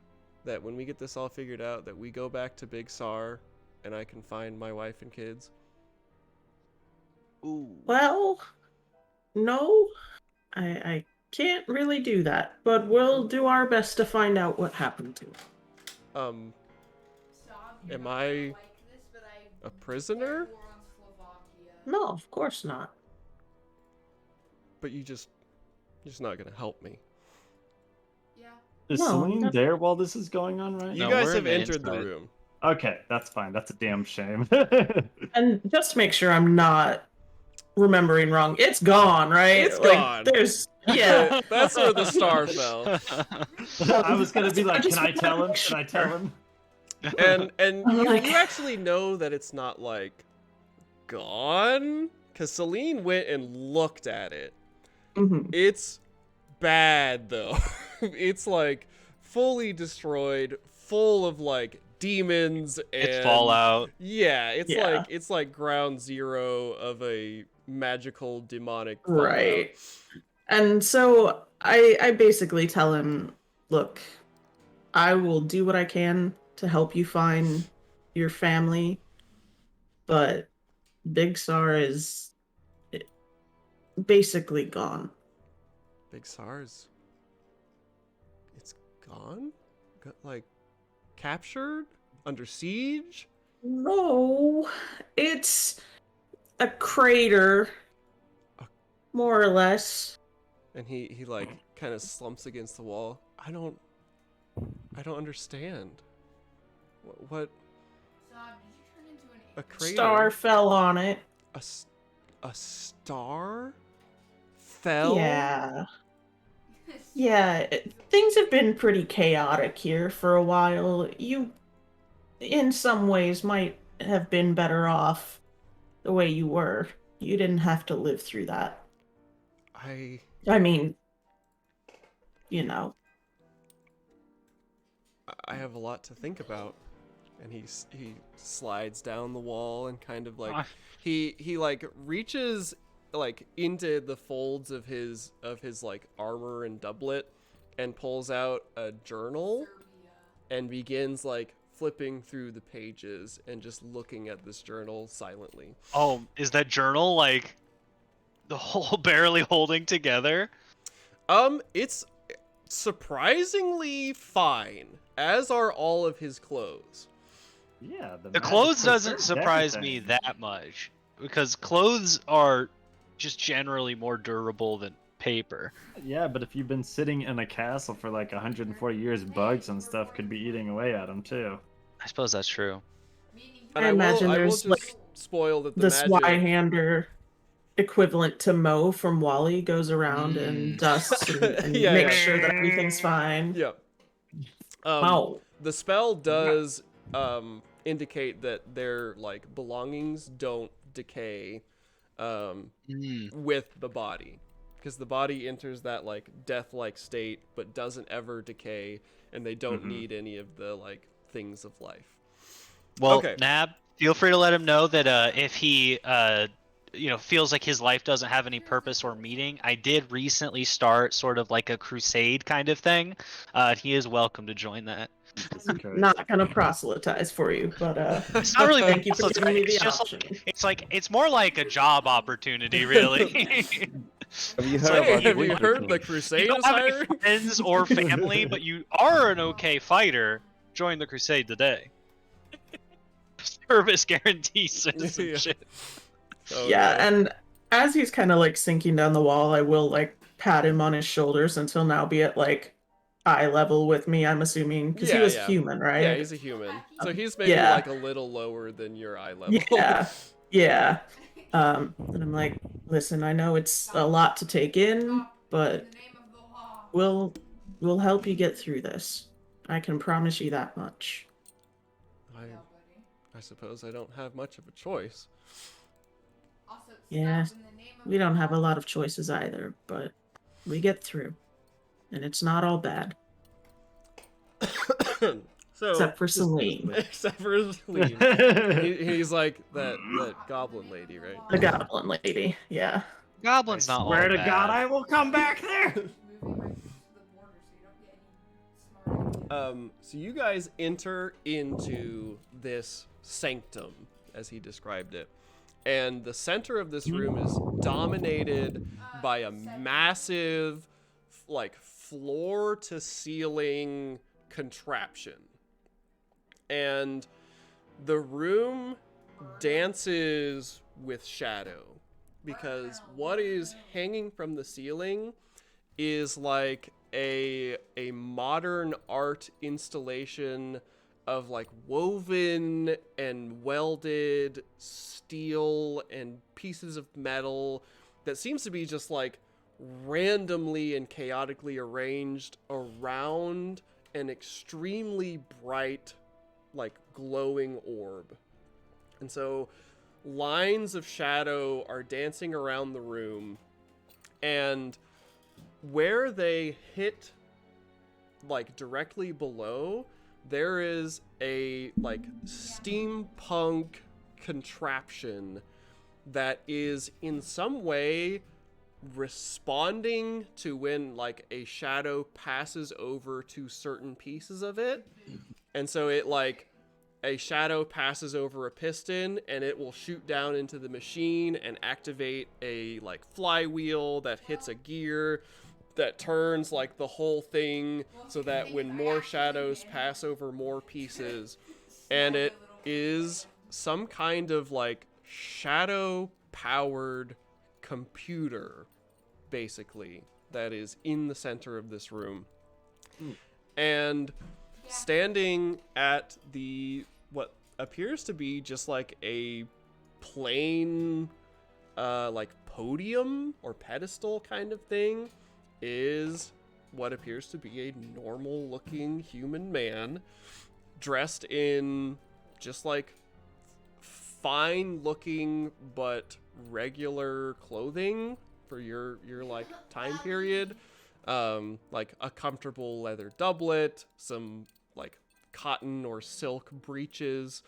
that when we get this all figured out that we go back to Big Sar and I can find my wife and kids? Ooh. Well, no, I can't really do that, but we'll do our best to find out what happened to her. Am I a prisoner? No, of course not. But you're just not gonna help me. Yeah. Is No, Celine that's- there while this is going on, right? You No, guys we're have in the entered the inside. room. Okay, that's fine. That's a damn shame. And just to make sure I'm not remembering wrong, it's gone, right? It's Like, gone. There's yeah. That's where the star fell. I was gonna be like, I just can I tell him? wanna make Can I tell him? And I'm like- you actually know that it's not like gone, because Celine went and looked at it, Mhm. It's bad though. It's like fully destroyed, full of like demons and It's Fallout. Yeah, Yeah. it's like ground zero of a magical demonic Right. And so I basically tell him, look, I will do what I can to help you find your family, but Big Star is basically gone. Big SARS. It's gone? Like captured? Under siege? No, it's a crater, more or less. And he like kind of slumps against the wall. I don't understand. What Zob, did you turn into an a crater? Star fell on it. A star fell? Yeah. Yeah, things have been pretty chaotic here for a while. You, in some ways, might have been better off the way you were. You didn't have to live through that. I mean, you know. I have a lot to think about. And he slides down the wall and kind of like he like reaches like into the folds of his like armor and doublet and pulls out a journal and begins like flipping through the pages and just looking at this journal silently. Oh, is that journal like the whole barely holding together? It's surprisingly fine, as are all of his clothes. Yeah, The magic clothes doesn't preserves surprise me everything. that much because clothes are just generally more durable than paper. Yeah, but if you've been sitting in a castle for like 140 years, bugs and stuff could be eating away at them too. I suppose that's true. And I imagine I will there's, just like, spoil that The magic. Zweihander equivalent to Mo from Wally goes around and dusts and Yeah, makes yeah. sure that everything's fine. Yeah. Mo. The spell does indicate that their like belongings don't decay with the body, because the body enters that like death-like state but doesn't ever decay, and they don't need any of the like things of life. Well, Okay. Nab, feel free to let him know that if he feels like his life doesn't have any purpose or meaning, I did recently start sort of like a crusade kind of thing. He is welcome to join that. Not gonna proselytize for you, but It's not really thank you for giving me it's the just option. it's more like a job opportunity, really. Have you So, heard Hey, about have the you Witcher heard King? the you crusade don't is have any hiring? friends or family, but you are an okay fighter. Join the crusade today. Service guarantee citizenship. Oh, Yeah, no. and as he's kind of like sinking down the wall, I will like pat him on his shoulders since he'll now be at like eye level with me, I'm assuming, because he was human, right? Yeah, he's a human, so he's maybe yeah. like a little lower than your eye level. Yeah. And I'm like, listen, I know it's a lot to take in, but we'll help you get through this. I can promise you that much. I suppose I don't have much of a choice. Yeah, we don't have a lot of choices either, but we get through. And it's not all bad. So, Except for Celine. Except for Celine. He's like that goblin lady, right? The goblin lady, yeah. Goblin's not all Swear to bad. God, I will come back there. So you guys enter into this sanctum, as he described it. And the center of this room is dominated by a massive, like, floor-to-ceiling contraption. And the room dances with shadow, because what is hanging from the ceiling is like a modern art installation of like woven and welded steel and pieces of metal that seems to be just like randomly and chaotically arranged around an extremely bright, like glowing orb. And so lines of shadow are dancing around the room, And where they hit, like directly below, there is a like steampunk contraption that is in some way responding to when like a shadow passes over to certain pieces of it. And so it like a shadow passes over a piston and it will shoot down into the machine and activate a like flywheel that hits a gear that turns like the whole thing so that when more shadows pass over more pieces. And it is some kind of like shadow powered computer basically that is in the center of this room. And standing at the what appears to be just like a plain like podium or pedestal kind of thing is what appears to be a normal looking human man dressed in just like fine looking but regular clothing for your like time period. Like a comfortable leather doublet, some like cotton or silk breeches,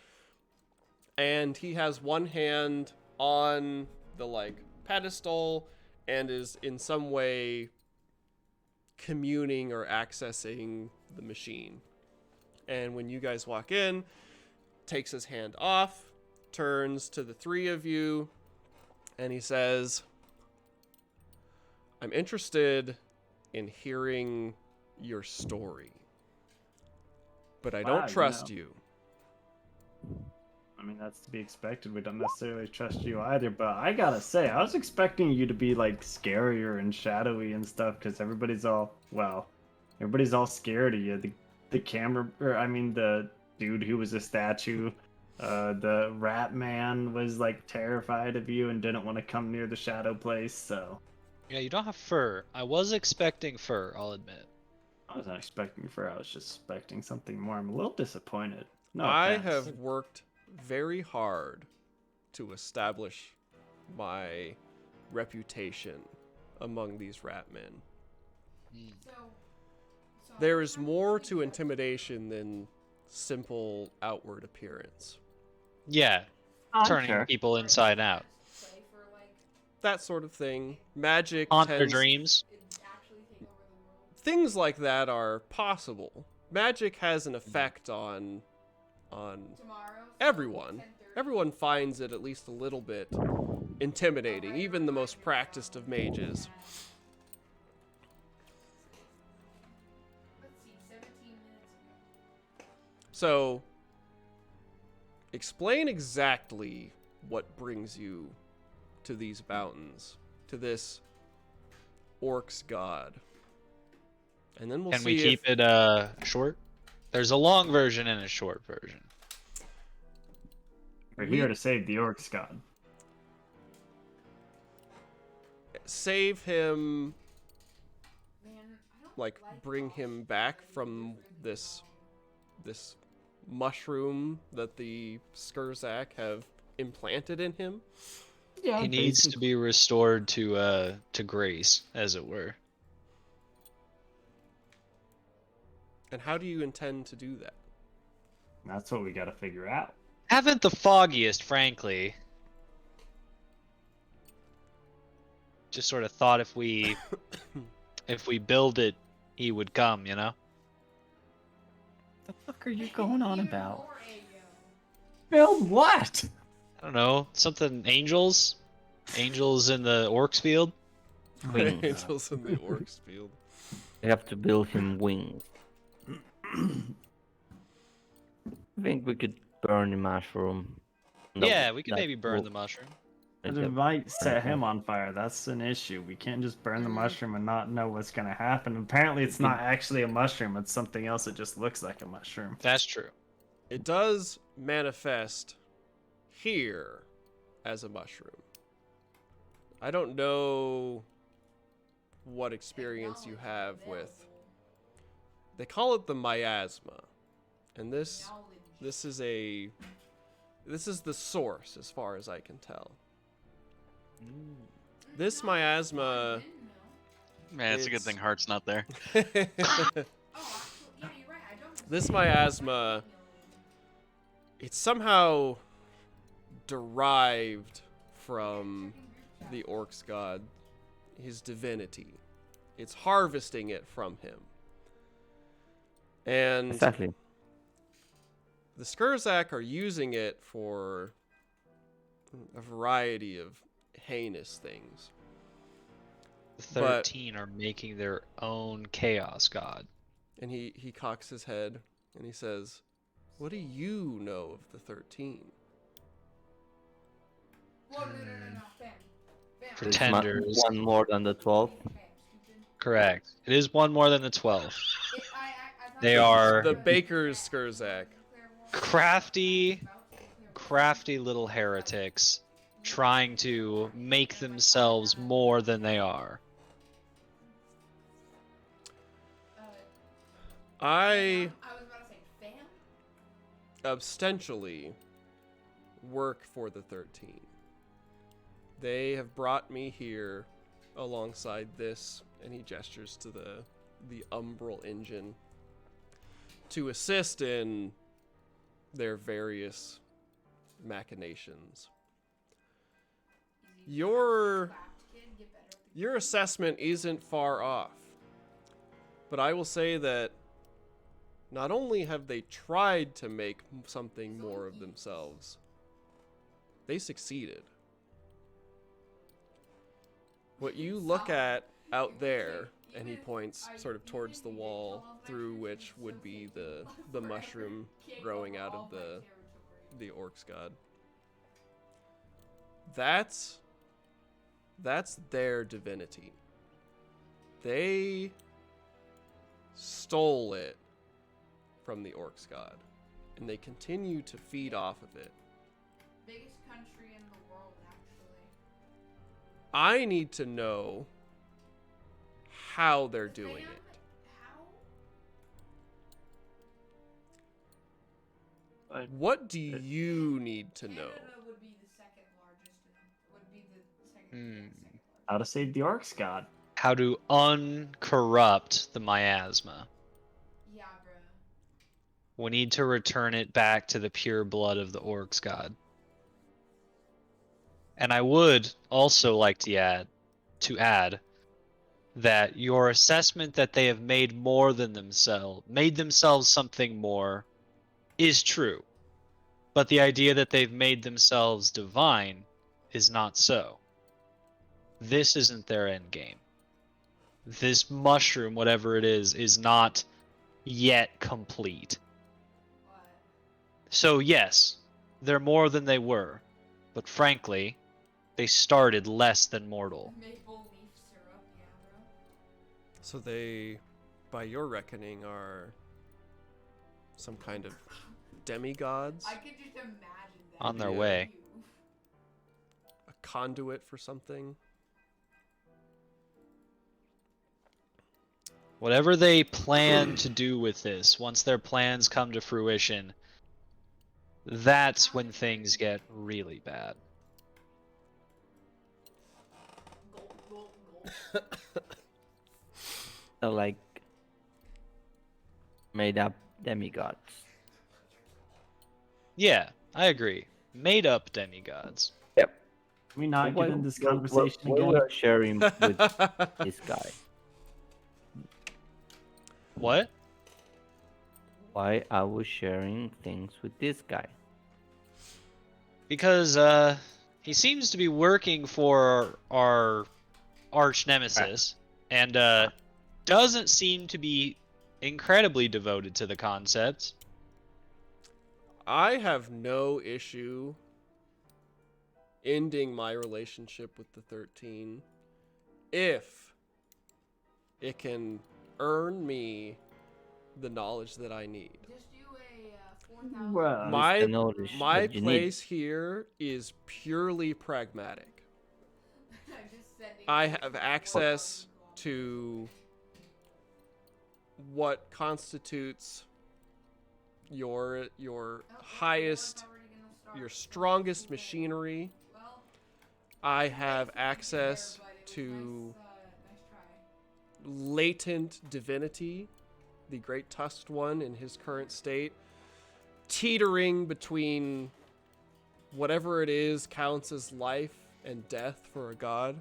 and he has one hand on the like pedestal and is in some way communing or accessing the machine. And when you guys walk in, takes his hand off, turns to the three of you, and he says, "I'm interested in hearing your story, but I don't trust you." I mean, that's to be expected. We don't necessarily trust you either, but I gotta say, I was expecting you to be like scarier and shadowy and stuff, because everybody's all scared of you. The camera, or I mean, the dude who was a statue, the rat man was like terrified of you and didn't want to come near the shadow place. So Yeah, you don't have fur. I was expecting fur, I'll admit. I wasn't expecting fur. I was just expecting something more. I'm a little disappointed. No I offense. have worked very hard to establish my reputation among these rat men. There is more to intimidation than simple outward appearance. Yeah, I'm turning sure. people inside out. That sort of thing. Magic Haunt their tends... dreams. Things like that are possible. Magic has an effect on everyone. Everyone finds it at least a little bit intimidating, even the most practiced of mages. So, explain exactly what brings you to these mountains, to this orc's god. And then we'll Can see we keep it short? There's a long version and a short version. We're here to save the orc's god. Save him, like bring him back from this mushroom that the Skurzak have implanted in him. Yeah, He needs to be restored to grace, as it were. And how do you intend to do that? That's what we got to figure out. Haven't the foggiest, frankly. Just sort of thought if we build it, he would come, you know? The fuck are you going on about? Build what? I don't know, something angels? Angels in the orcs field? Wings. Angels in the orc's field. You have to build him wings. I think we could burn the mushroom. No, Yeah, we could that maybe burn will- the mushroom. But it might set him on fire. That's an issue. We can't just burn the mushroom and not know what's going to happen. Apparently, it's not actually a mushroom. It's something else that just looks like a mushroom. That's true. It does manifest here as a mushroom. I don't know what experience you have with... They call it the miasma. And this is the source as far as I can tell. This miasma Man, it's a good thing Heart's not there. Oh, actually, yeah, you're right. I don't. This miasma, it's somehow derived from the Orc's god, his divinity. It's harvesting it from him. And Exactly. the Skurzak are using it for a variety of heinous things. The 13 are making their own chaos god. And he cocks his head and he says, "What do you know of the 13? Whoa, no, fam. It's Pretenders. one more than the 12. Correct. It is one more than the 12. I They are The Baker's Skurzak." crafty little heretics trying to make themselves more than they are. I was about to say, fam? ostensibly work for the 13. They have brought me here alongside this, and he gestures to the umbral engine, to assist in their various machinations. Your assessment isn't far off, but I will say that not only have they tried to make something more of themselves, they succeeded. What you look at out there, and he points sort of towards the wall through which would be the mushroom growing out of the Orc's god. That's their divinity. They stole it from the Orc's god, and they continue to feed off of it. Biggest country in the world, actually. I need to know how they're doing it. How? What do you need to know? Canada would be the second largest. Would be the second. How to save the Orcs god. How to uncorrupt the miasma. Yeah, bruh. We need to return it back to the pure blood of the Orc's god. And I would also like to add that your assessment that they have made more than themselves something more, is true. But the idea that they've made themselves divine is not so. This isn't their end game. This mushroom, whatever it is not yet complete. What? So yes, they're more than they were, but frankly, they started less than mortal. Maple leaf syrup, yeah, bro. So they, by your reckoning, are some kind of demigods? I could just imagine that. On their Yeah. way. A conduit for something? Whatever they plan to do with this, once their plans come to fruition, that's when things get really bad. Gold. So like made up demigods. Yeah, I agree. Made up demigods. Yep. Can we not Why- get in this why- conversation why again? we are sharing with this guy. What? Why are we sharing things with this guy? Because he seems to be working for our arch nemesis, and doesn't seem to be incredibly devoted to the concept. I have no issue ending my relationship with the 13 if it can earn me the knowledge that I need. Just do a 4,000. Well, My the knowledge my that you need. place here is purely pragmatic. Just sending I it have to access to what constitutes your highest, your strongest machinery. Well, I have thanks for being access there, but it was to nice try. latent divinity, the great tusked one in his current state, teetering between whatever it is counts as life and death for a god.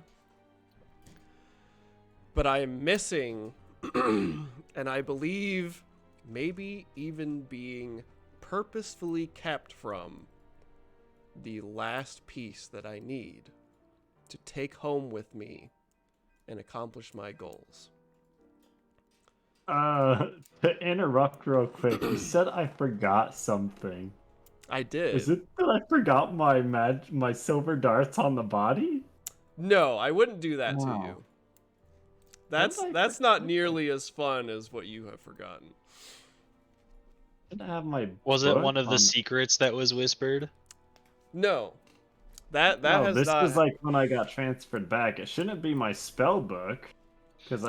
But I am missing, and I believe maybe even being purposefully kept from, the last piece that I need to take home with me and accomplish my goals. To interrupt real quick, you said I forgot something. I did. Is it that I forgot my silver darts on the body? No, I wouldn't do that to Wow. you. That's not nearly as fun as what you have forgotten. Did I have my Was it book one of the on- secrets that was whispered? No. That No, has this not. was like when I got transferred back. It shouldn't be my spell book, because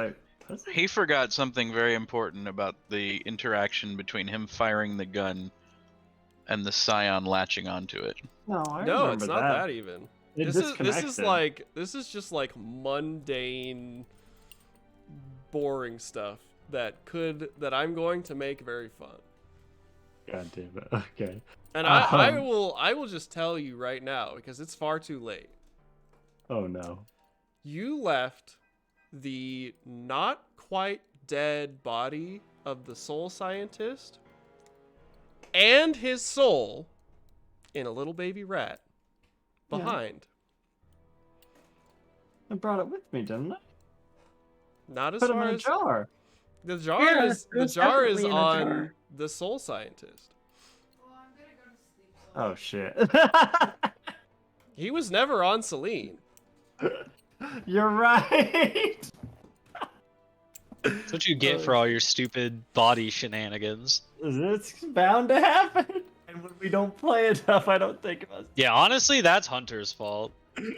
He forgot something very important about the interaction between him firing the gun and the scion latching onto it. No, I No, remember it's not that even. It This is disconnected. this is just like mundane, boring stuff that I'm going to make very fun. God damn it. Okay. And I will just tell you right now, because it's far too late. Oh no. You left the not quite dead body of the soul scientist and his soul in a little baby rat Yeah. behind. I brought it with me, didn't I? Not as Put him far in a as jar. the jar Yeah, is it was the jar is definitely in a on jar. the soul scientist. Well, I'm gonna go to sleep. So Oh shit. He was never on Celine. You're right. That's what you get for all your stupid body shenanigans. It's bound to happen. And when we don't play enough, I don't think of us. Yeah, honestly, that's Hunter's fault.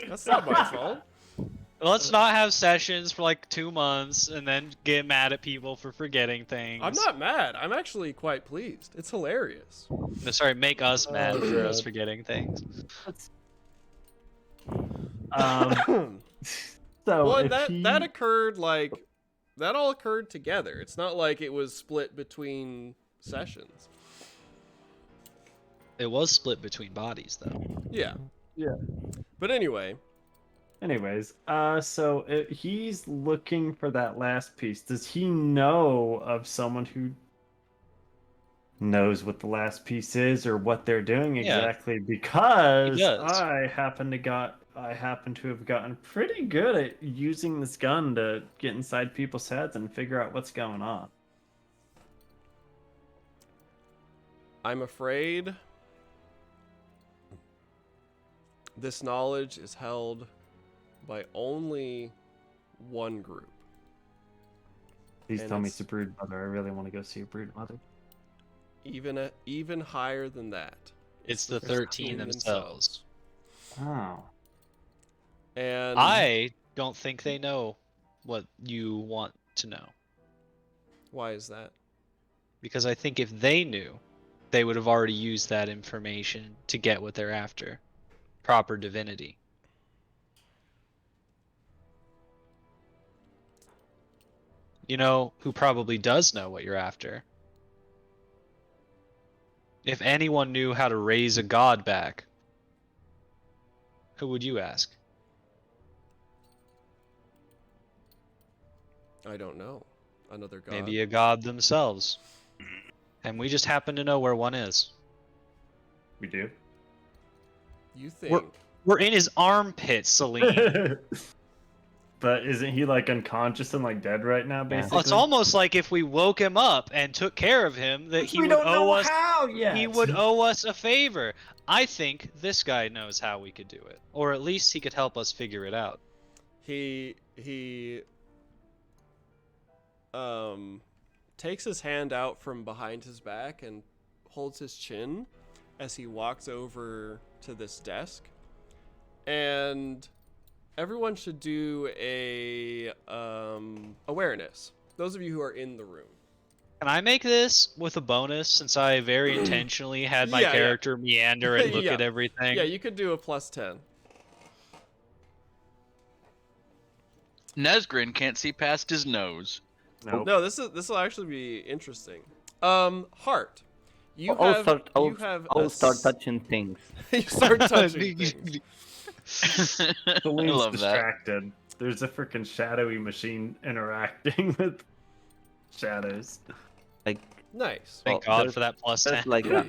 That's not my fault. Let's not have sessions for like 2 months and then get mad at people for forgetting things. I'm not mad. I'm actually quite pleased. It's hilarious. No, sorry, make us mad for us God. forgetting things. So Well, if that occurred like that all occurred together. It's not like it was split between sessions. It was split between bodies, though. Yeah. Yeah. But anyway, Anyways, he's looking for that last piece. Does he know of someone who knows what the last piece is or what they're doing Yeah. exactly? Because He does. I happen to have gotten pretty good at using this gun to get inside people's heads and figure out what's going on. I'm afraid this knowledge is held by only one group. Please And tell me it's- it's a brood mother. I really want to go see a brood mother. Even higher than that. It's the 13 themselves. Oh. And I don't think they know what you want to know. why is that? Because I think if they knew, they would have already used that information to get what they're after. Proper divinity. You know who probably does know what you're after? If anyone knew how to raise a god back, who would you ask? I don't know. Another god. Maybe a god themselves. And we just happen to know where one is. We do? You think? We're in his armpit, Celine. But isn't he like unconscious and like dead right now, basically? Well, it's almost like if we woke him up and took care of him, that he we would don't owe know us. how yet. He would owe us a favor. I think this guy knows how we could do it, or at least he could help us figure it out. He takes his hand out from behind his back and holds his chin as he walks over to this desk. And everyone should do a awareness. Those of you who are in the room. Can I make this with a bonus since I very intentionally had my Yeah, yeah. character meander and look Yeah. at everything? Yeah, you could do a +10. Nesgrin can't see past his nose. Nope. No, this will actually be interesting. Heart. You I'll have start. you have I'll a start s- touching things. you start touching things. I Celine's love that. distracted. There's a freaking shadowy machine interacting with shadows. Like, Nice. Thank well, God there's- for that plus 10. there's like a,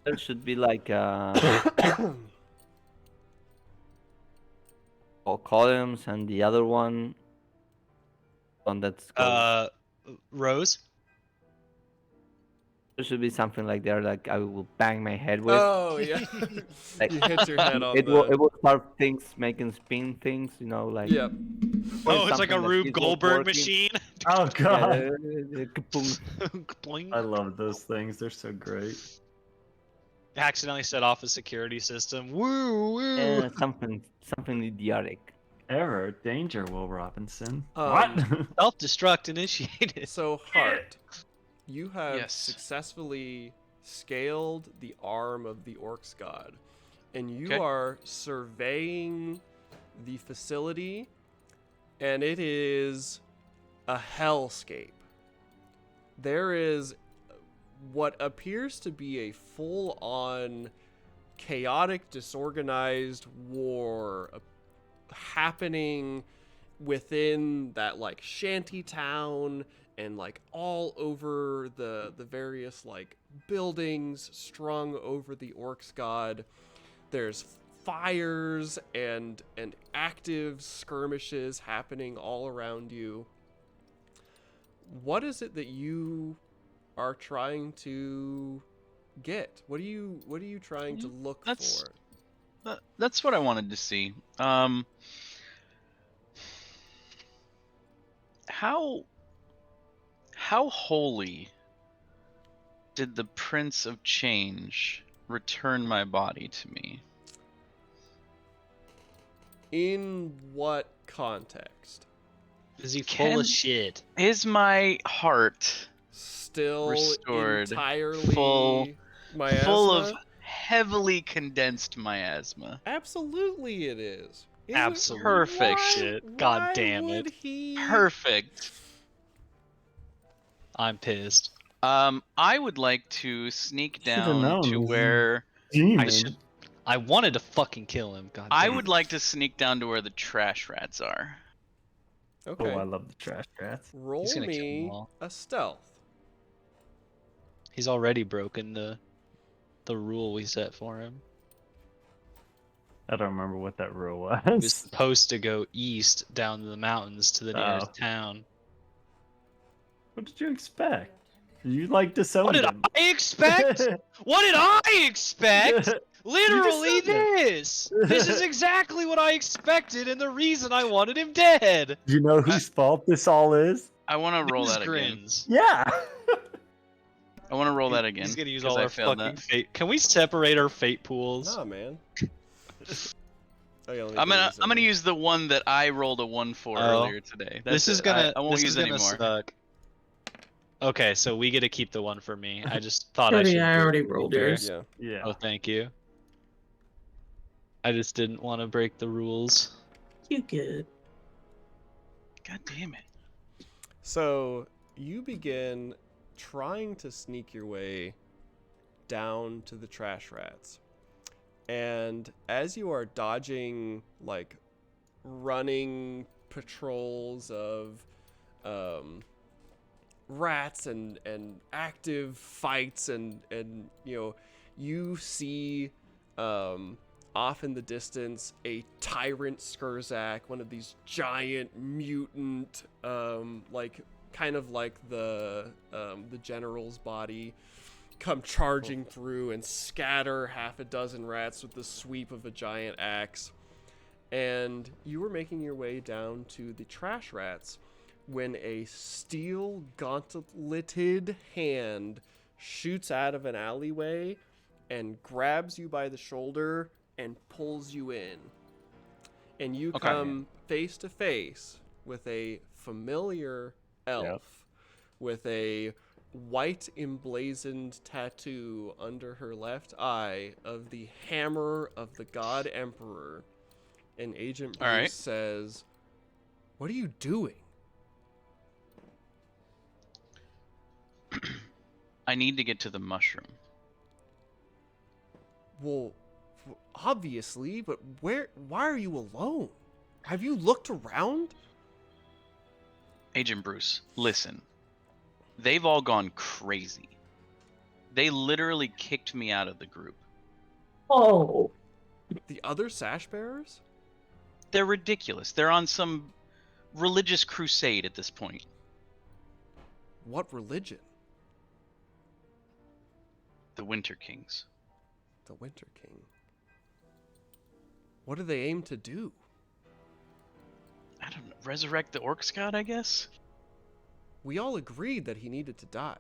there should be like all columns and the other one that's called, Rose. there should be something like there like I will bang my head with. Oh yeah. Like, You hit your head on it the. will start things making spin things, like Yep. Oh, it's like a something that Rube is not Goldberg working. machine. Oh Yeah, god. kaboom. Boing. I love those things. They're so great. Accidentally set off a security system. Woo woo. Something idiotic. Error, danger, Will Robinson. Um, What? Self-destruct initiated. So Heart, you have Yes. successfully scaled the arm of the Orcs god, and you Okay. are surveying the facility, and it is a hellscape. There is what appears to be a full-on chaotic, disorganized war happening within that like shanty town and like all over the various like buildings strung over the Orcs god. There's fires and active skirmishes happening all around you. What is it that you are trying to get? What are you trying to look That's- for? That's what I wanted to see. How holy did the Prince of Change return my body to me? In what context? Is he full Can- of shit? Is my heart Still Restored, entirely full miasma? full of heavily condensed miasma? Absolutely, it is. Absolute Perfect shit. God why damn would it. He... Perfect. I'm pissed. I would like to sneak Should've down known to it was where Demon. I wanted to fucking kill him. God I damn would it. like to sneak down to where the trash rats are. Okay. Oh, I love the trash rats. Roll He's gonna kill them me all. a stealth. He's already broken the rule we set for him. I don't remember what that rule He was was. supposed to go east down the mountains to the nearest town. What did you expect? You like disowned What did him. I expect? What did I expect? Literally said that. this! This is exactly what I expected and the reason I wanted him dead! Do you know whose fault this all is? I want to roll that again. Grins. Yeah. I want to roll that again. He's gonna use 'cause all I our failed fucking that. fate. Can we separate our fate pools? Nah, man. Okay, let me I'm do gonna this I'm gonna over. use the one that I rolled a 1 for Oh. earlier today. This That's is it. gonna. I won't this use is it gonna anymore. suck. Okay, so we get to keep the one for me. I just thought I Cody, should. I do it already to be rolled fair. yours. Yeah. Yeah. Oh, thank you. I just didn't want to break the rules. You good. God damn it. So you begin trying to sneak your way down to the trash rats. And as you are dodging, like, running patrols of rats and active fights and you see off in the distance a tyrant Skurzak, one of these giant mutant like kind of like the general's body, come charging through and scatter half a dozen rats with the sweep of a giant axe. And you were making your way down to the trash rats when a steel gauntleted hand shoots out of an alleyway and grabs you by the shoulder and pulls you in. And you Okay. come face to face with a familiar elf with a white emblazoned tattoo under her left eye of the hammer of the god emperor. And Agent Bruce All right. says, What are you doing? I need to get to the mushroom. Well, obviously, but why are you alone? Have you looked around? Agent Bruce, listen. They've all gone crazy. They literally kicked me out of the group. Oh. The other sash bearers? They're ridiculous. They're on some religious crusade at this point. What religion? The Winter Kings. The Winter King. What do they aim to do? I don't know. Resurrect the Orc Scout, I guess? We all agreed that he needed to die.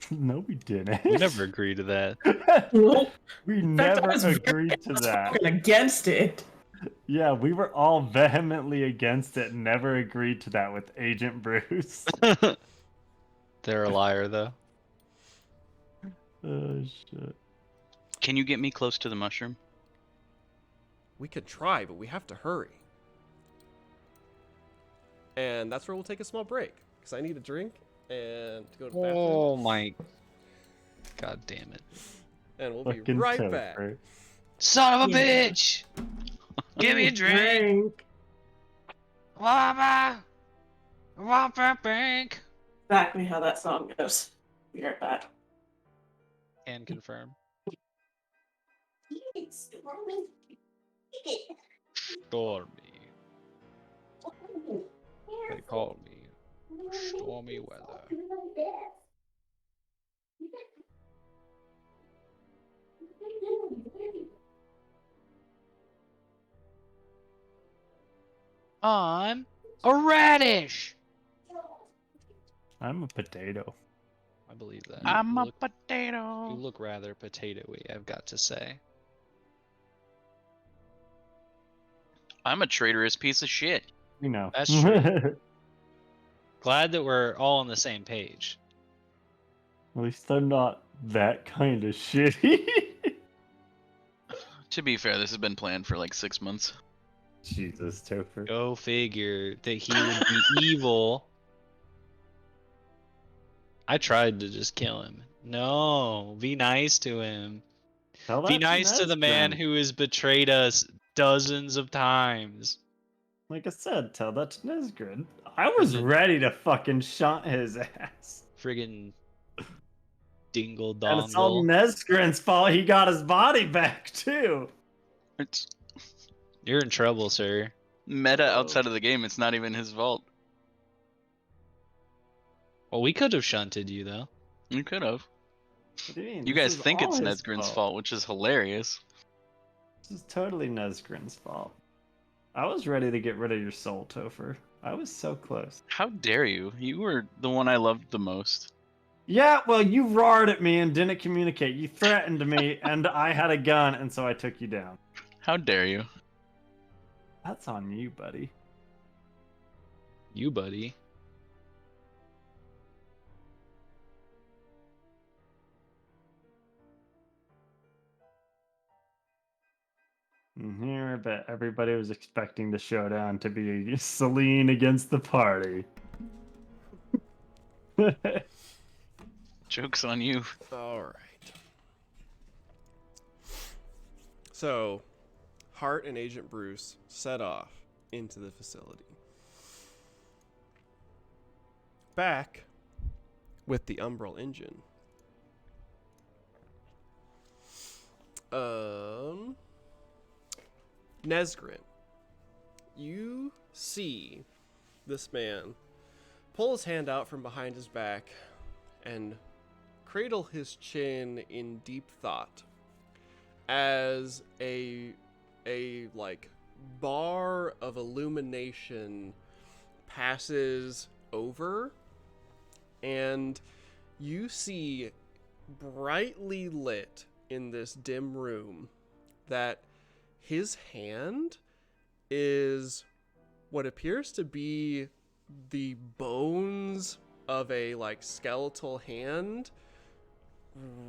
No, we didn't. We never agreed to that. Nope. We In fact, I never was very agreed to that. fucking against it. Yeah, we were all vehemently against it. Never agreed to that with Agent Bruce. They're a liar, though. Oh shit. Can you get me close to the mushroom? We could try, but we have to hurry. And that's where we'll take a small break, because I need a drink and to go to the bathroom. Oh my. God damn it. And we'll be Fucking right Topher. back. Son of a Yeah. bitch! Give me a drink! Wabba! Wabba drink! Exactly how that song goes. Be right back. And confirm. Stormy. They call me stormy weather. I'm a radish! I'm a potato. I believe that. I'm You a look, potato. you look rather potato-y, I've got to say. I'm a traitorous piece of shit. You know. That's true. Glad that we're all on the same page. At least I'm not that kind of shitty. To be fair, this has been planned for like 6 months. Jesus, Topher. Go figure that he would be evil. I tried to just kill him. No, be nice to him. Tell Be that nice to the man Nesgrin. who has betrayed us dozens of times. Like I said, tell that to Nesgrin. I was ready to fucking shunt his ass. Friggin' dingle And it's all dongle. Nesgrin's fault he got his body back, too. It's You're in trouble, sir. meta outside of the game. It's not even his fault. Well, we could have shunted you, though. You could have. What do you mean? You This guys is think all it's his Nesgrin's fault, which is hilarious. This is totally Nesgrin's fault. I was ready to get rid of your soul, Topher. I was so close. How dare you? You were the one I loved the most. Yeah, well, you roared at me and didn't communicate. You threatened me, and I had a gun, and so I took you down. How dare you? That's on you, buddy. You, buddy. And here, I bet everybody was expecting the showdown to be Celine against the party. Joke's on you. All right. So, Hart and Agent Bruce set off into the facility. Back with the Umbral engine. Nesgrin, you see this man pull his hand out from behind his back and cradle his chin in deep thought as a like bar of illumination passes over, and you see brightly lit in this dim room that his hand is what appears to be the bones of a like skeletal hand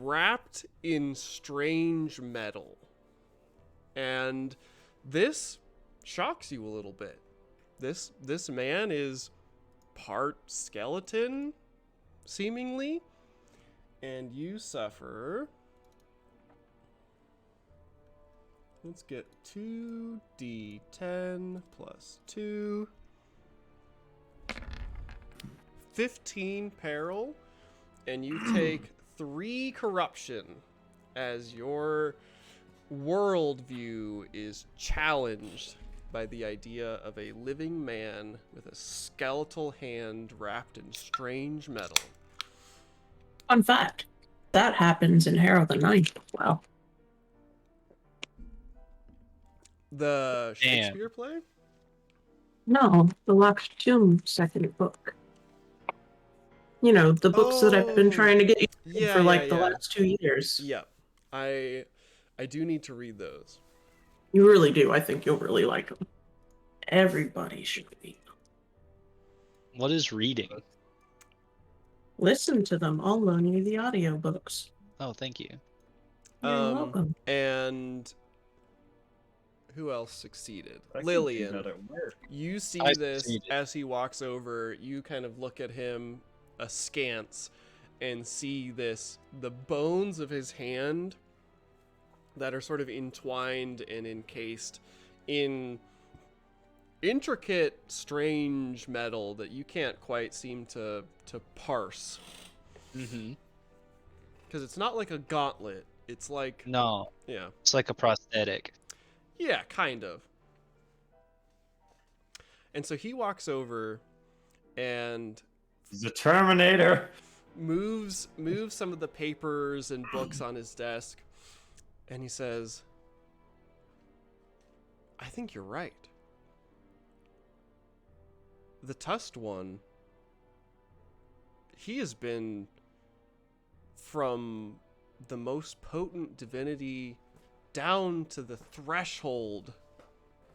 wrapped in strange metal. And this shocks you a little bit. This man is part skeleton, seemingly, and you suffer. Let's get 2d10 plus 2. 15 peril, and you take 3 corruption as your worldview is challenged by the idea of a living man with a skeletal hand wrapped in strange metal. Fun fact, that happens in Harold the Ninth. Wow. The Damn. Shakespeare play? No, the Locked Tomb second book. You know, the books that I've been trying to get you to read for like the last 2 years. Yep. I do need to read those. You really do. I think you'll really like them. Everybody should read them. What is reading? Listen to them. I'll loan you the audiobooks. Oh, thank you. You're welcome. And who else succeeded? I can do Lillian. that at work. You see I this succeeded. as he walks over. You kind of look at him askance and see the bones of his hand that are sort of entwined and encased in intricate, strange metal that you can't quite seem to parse. Mm-hmm. Because it's not like a gauntlet. It's like, No, yeah. it's like a prosthetic. Yeah, kind of. And so he walks over and He's a Terminator. moves some of the papers and books on his desk, and he says, I think you're right. The Tusked One, he has been from the most potent divinity down to the threshold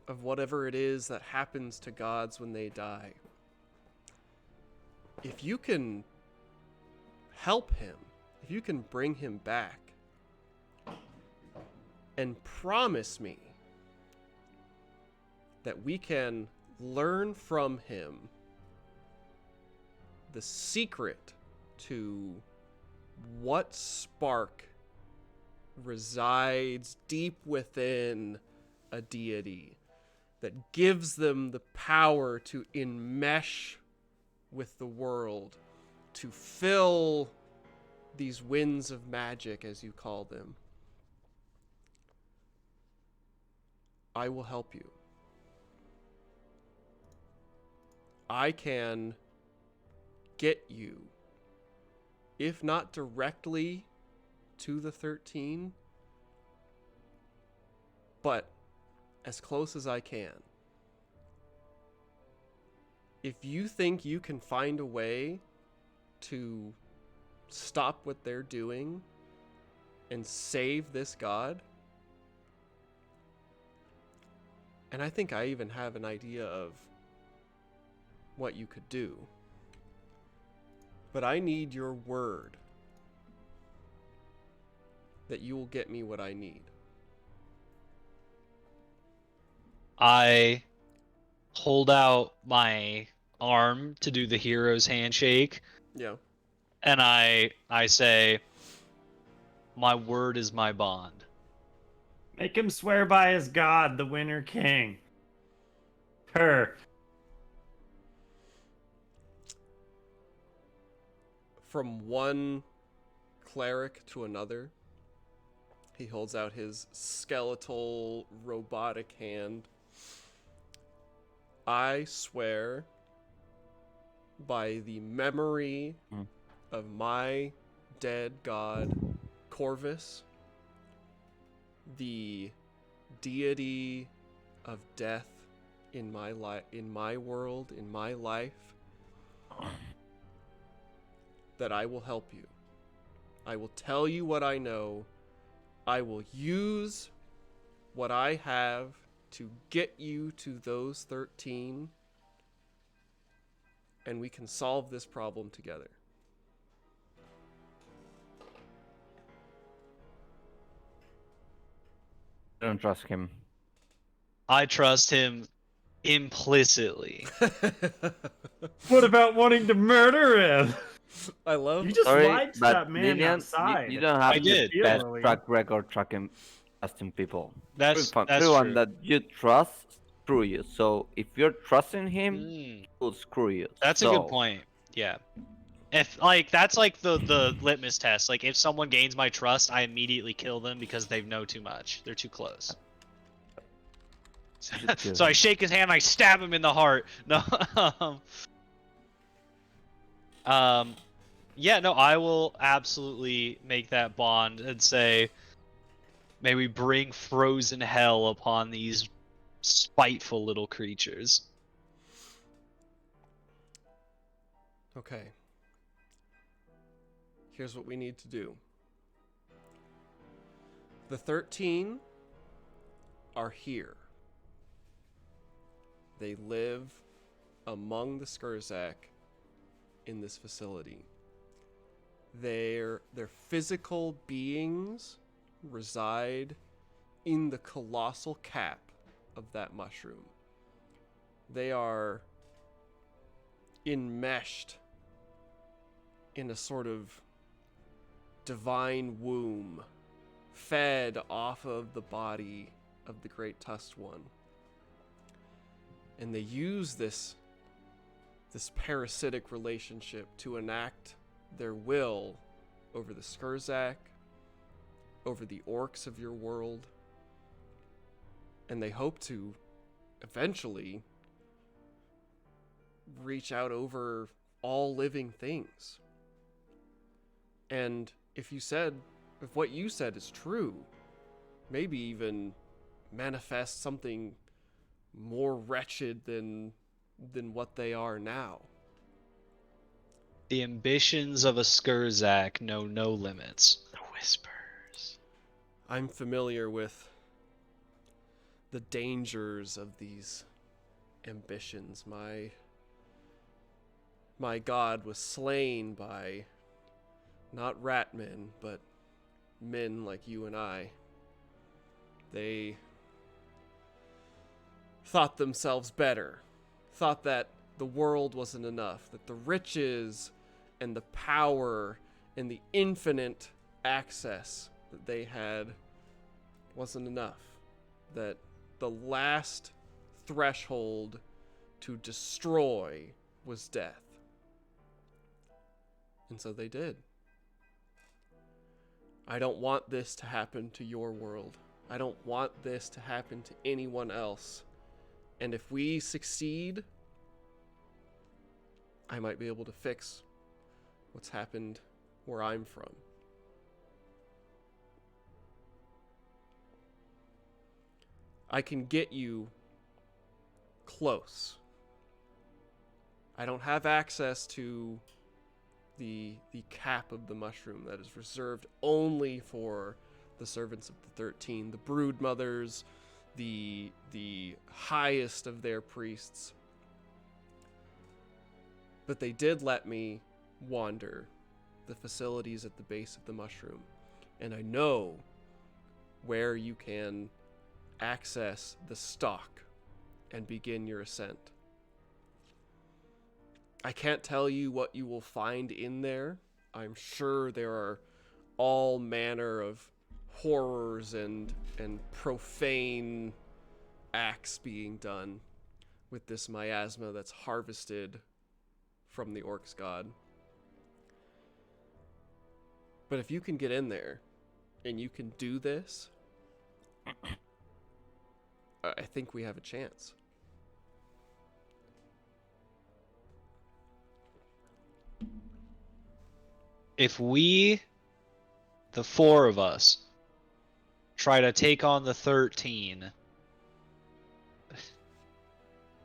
of whatever it is that happens to gods when they die. If you can help him, if you can bring him back, and promise me that we can learn from him the secret to what spark resides deep within a deity that gives them the power to enmesh with the world, to fill these winds of magic, as you call them, I will help you. I can get you, if not directly to the 13, but as close as I can. If you think you can find a way to stop what they're doing and save this god, and I think I even have an idea of what you could do, but I need your word that you will get me what I need. I hold out my arm to do the hero's handshake, Yeah. and I say, my word is my bond. Make him swear by his god, the Winter King. Her. From one cleric to another, he holds out his skeletal robotic hand. I swear by the memory of my dead god, Corvus, the deity of death in my world, in my life, that I will help you. I will tell you what I know. I will use what I have to get you to those 13, and we can solve this problem together. I don't trust him. I trust him Implicitly. What about wanting to murder him? I love. You just Sorry, lied to but that man Lillian, outside. you don't I have the did. best Lillian. track record trusting people. That's Everyone true. that you trust, screw you. So if you're trusting him, Mm, he'll screw you. that's a So, good point. Yeah. If like that's like the litmus test. Like if someone gains my trust, I immediately kill them because they know too much. They're too close. should kill So I him. shake his hand, I stab him in the heart. No. Yeah, no, I will absolutely make that bond and say, may we bring frozen hell upon these spiteful little creatures. Okay. Here's what we need to do. The 13 are here. They live among the Skurzak in this facility. Their physical beings reside in the colossal cap of that mushroom. They are enmeshed in a sort of divine womb, fed off of the body of the great tusked one. And they use this parasitic relationship to enact their will over the Skurzak, over the orcs of your world, and they hope to eventually reach out over all living things. And if what you said is true, maybe even manifest something more wretched than what they are now. The ambitions of a Skurzak know no limits. The whispers. I'm familiar with the dangers of these ambitions. My god was slain by not rat men, but men like you and I. They thought themselves better, thought that the world wasn't enough, that the riches and the power and the infinite access that they had wasn't enough, that the last threshold to destroy was death. And so they did. I don't want this to happen to your world. I don't want this to happen to anyone else. And if we succeed, I might be able to fix what's happened where I'm from. I can get you close. I don't have access to the cap of the mushroom that is reserved only for the servants of the 13, the brood mothers, the highest of their priests. But they did let me wander the facilities at the base of the mushroom, and I know where you can access the stalk and begin your ascent. I can't tell you what you will find in there. I'm sure there are all manner of horrors and profane acts being done with this miasma that's harvested from the orc's god. But if you can get in there and you can do this, I think we have a chance. If we, the four of us, try to take on the 13,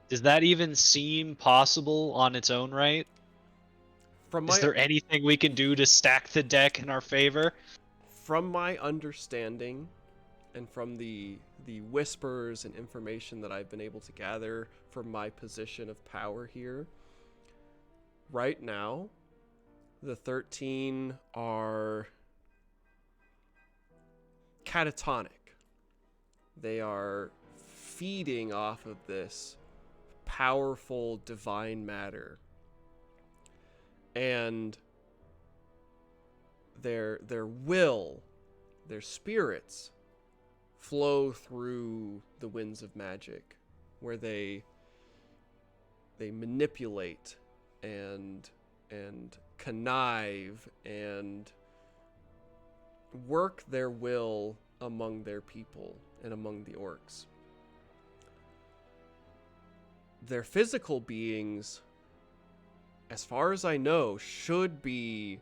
does that even seem possible on its own right? Is there anything we can do to stack the deck in our favor? From my understanding, and from the whispers and information that I've been able to gather from my position of power here, right now, the 13 are catatonic. They are feeding off of this powerful divine matter, and their will, their spirits flow through the winds of magic, where they manipulate and connive and work their will among their people and among the orcs. Their physical beings, as far as I know, should be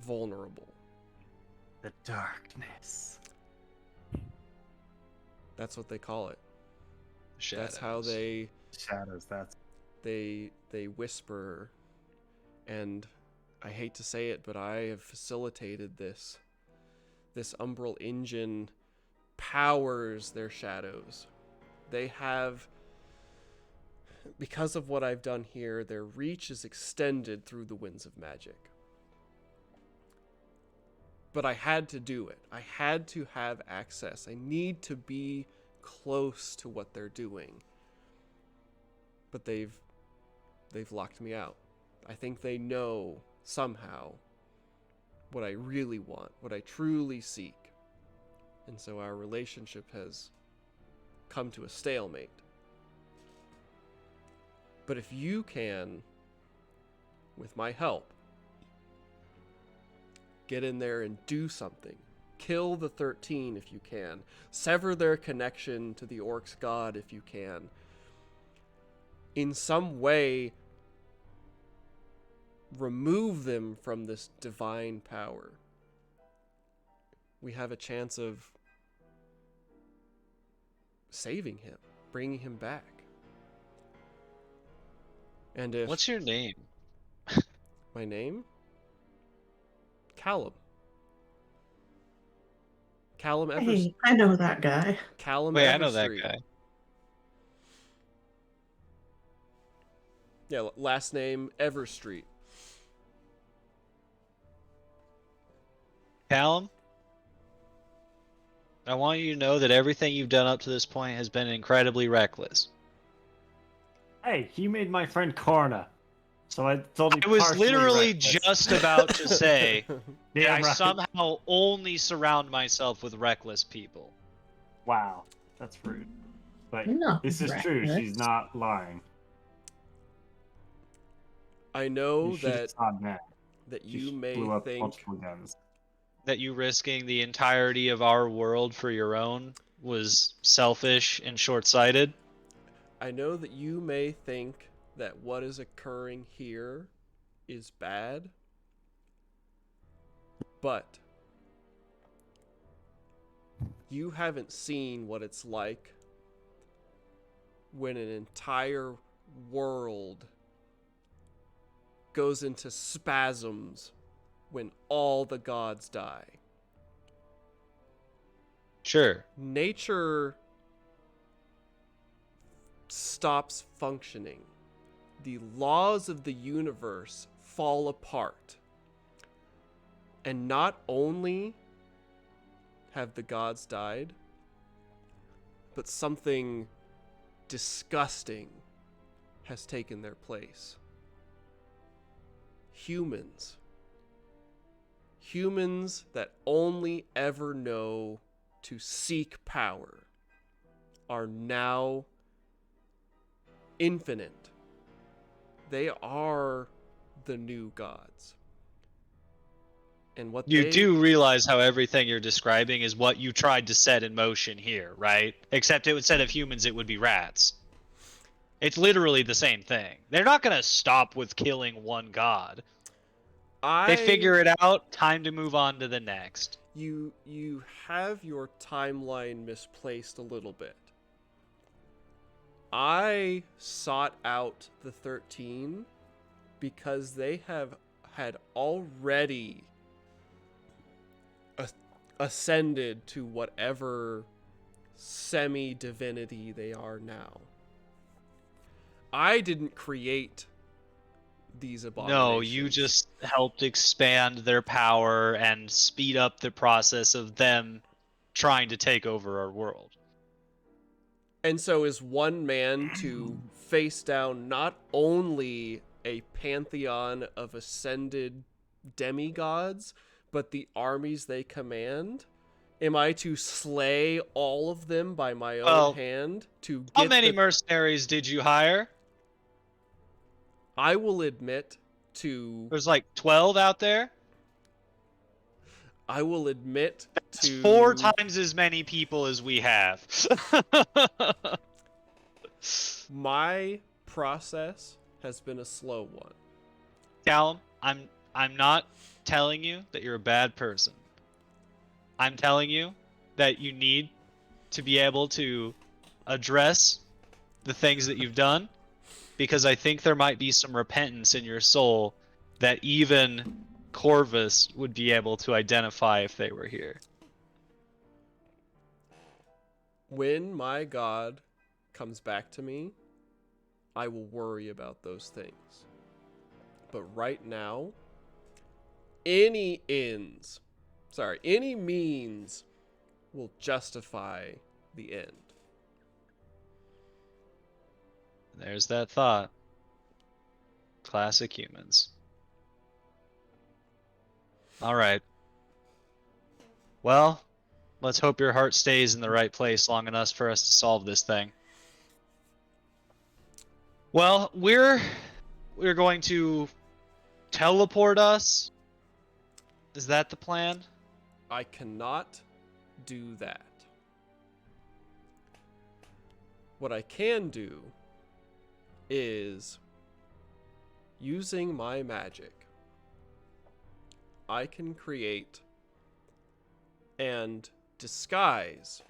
vulnerable. The darkness. That's what they call it. Shadows. That's how they Shadows, that's... they whisper. And I hate to say it, but I have facilitated this. This umbral engine powers their shadows. They have, because of what I've done here, their reach is extended through the winds of magic. But I had to do it. I had to have access. I need to be close to what they're doing. But they've locked me out. I think they know somehow what I really want, what I truly seek. And so our relationship has come to a stalemate. But if you can, with my help, get in there and do something, kill the 13 if you can, sever their connection to the orc's god if you can, in some way remove them from this divine power, we have a chance of saving him, bringing him back. And if... What's your name? My name? Callum. Callum Hey, I know that guy. Callum Wait, I know that Everstreet. guy. Yeah, last name Everstreet. Callum, I want you to know that everything you've done up to this point has been incredibly reckless. Hey, he made my friend Corna. So it's only I was partially literally reckless. just about to say that Damn I right. somehow only surround myself with reckless people. Wow, that's rude. But No, this is true. reckless. She's not lying. I know You should have that saw that. you She may blew up think multiple guns. That you risking the entirety of our world for your own was selfish and short-sighted. I know that you may think that what is occurring here is bad, but you haven't seen what it's like when an entire world goes into spasms when all the gods die. Sure. Nature stops functioning. The laws of the universe fall apart. And not only have the gods died, but something disgusting has taken their place. Humans. Humans that only ever know to seek power are now infinite. They are the new gods. And what You they do realize how everything you're describing is what you tried to set in motion here, right? Except instead of humans, it would be rats. It's literally the same thing. They're not going to stop with killing one god. They figure it out, time to move on to the next. You have your timeline misplaced a little bit. I sought out the 13 because they had already ascended to whatever semi-divinity they are now. I didn't create these abominations. No, you just helped expand their power and speed up the process of them trying to take over our world. And so is one man to face down not only a pantheon of ascended demigods, but the armies they command? Am I to slay all of them by my Well, own hand to How get many the... mercenaries did you hire? I will admit to... There's like 12 out there. I will admit That's to... 4 times as many people as we have. My process has been a slow one. Callum, I'm not telling you that you're a bad person. I'm telling you that you need to be able to address the things that you've done, because I think there might be some repentance in your soul that even Corvus would be able to identify if they were here. When my god comes back to me, I will worry about those things. But right now, any means will justify the end. There's that thought. Classic humans. Alright. Well, let's hope your heart stays in the right place long enough for us to solve this thing. Well, we're going to teleport us. Is that the plan? I cannot do that. What I can do is, using my magic, I can create and disguise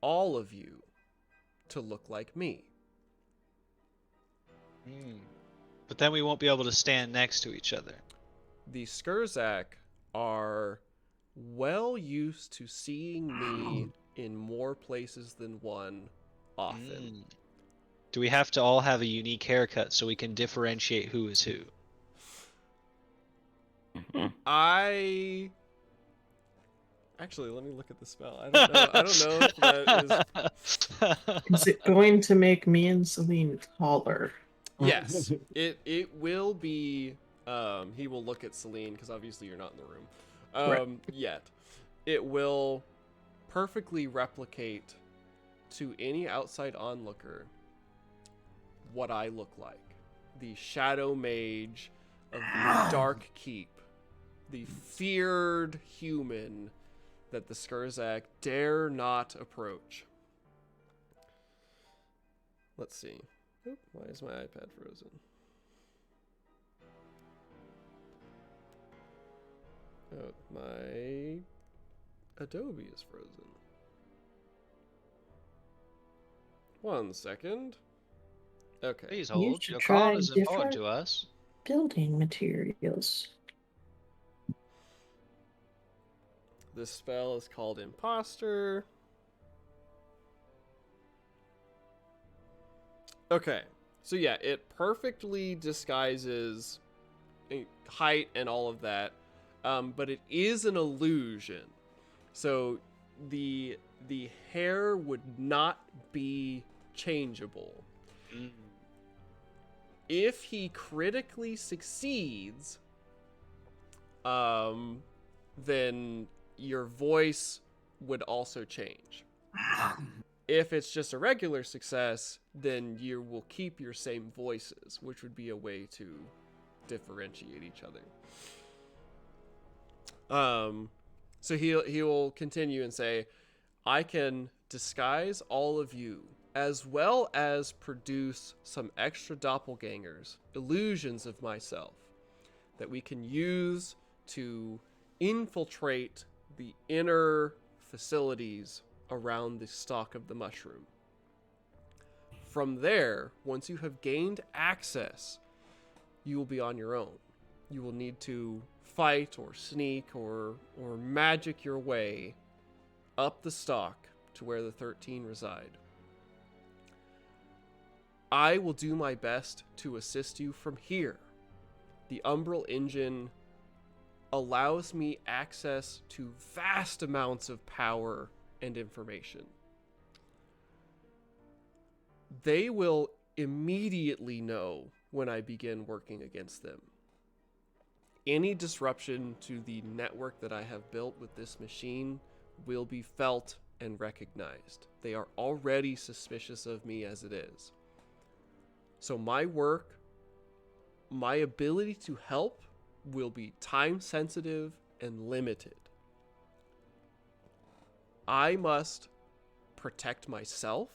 all of you to look like me. But then we won't be able to stand next to each other. The Skurzak are well used to seeing me in more places than one often. Do we have to all have a unique haircut so we can differentiate who is who? Actually, let me look at the spell. I don't know. I don't know if that is... Is it going to make me and Celine taller? Yes, it will be. He will look at Celine because obviously you're not in the room yet. It will perfectly replicate to any outside onlooker what I look like. The shadow mage of the Dark Keep, the feared human that the Skurzak dare not approach. Let's see. Oop, why is my iPad frozen? Oh, my Adobe is frozen. 1 second. Okay. Please You hold. should Your try call is important different- to us. Building materials. This spell is called Imposter. Okay. So yeah, it perfectly disguises height and all of that. But it is an illusion. So the hair would not be changeable. If he critically succeeds, then your voice would also change. If it's just a regular success, then you will keep your same voices, which would be a way to differentiate each other. So he will continue and say, I can disguise all of you, as well as produce some extra doppelgangers, illusions of myself, that we can use to infiltrate the inner facilities around the stalk of the mushroom. From there, once you have gained access, you will be on your own. You will need to fight or sneak or magic your way up the stalk to where the 13 reside. I will do my best to assist you from here. The Umbral engine allows me access to vast amounts of power and information. they will immediately know when I begin working against them. Any disruption to the network that I have built with this machine will be felt and recognized. They are already suspicious of me as it is. So my work, my ability to help will be time sensitive and limited. I must protect myself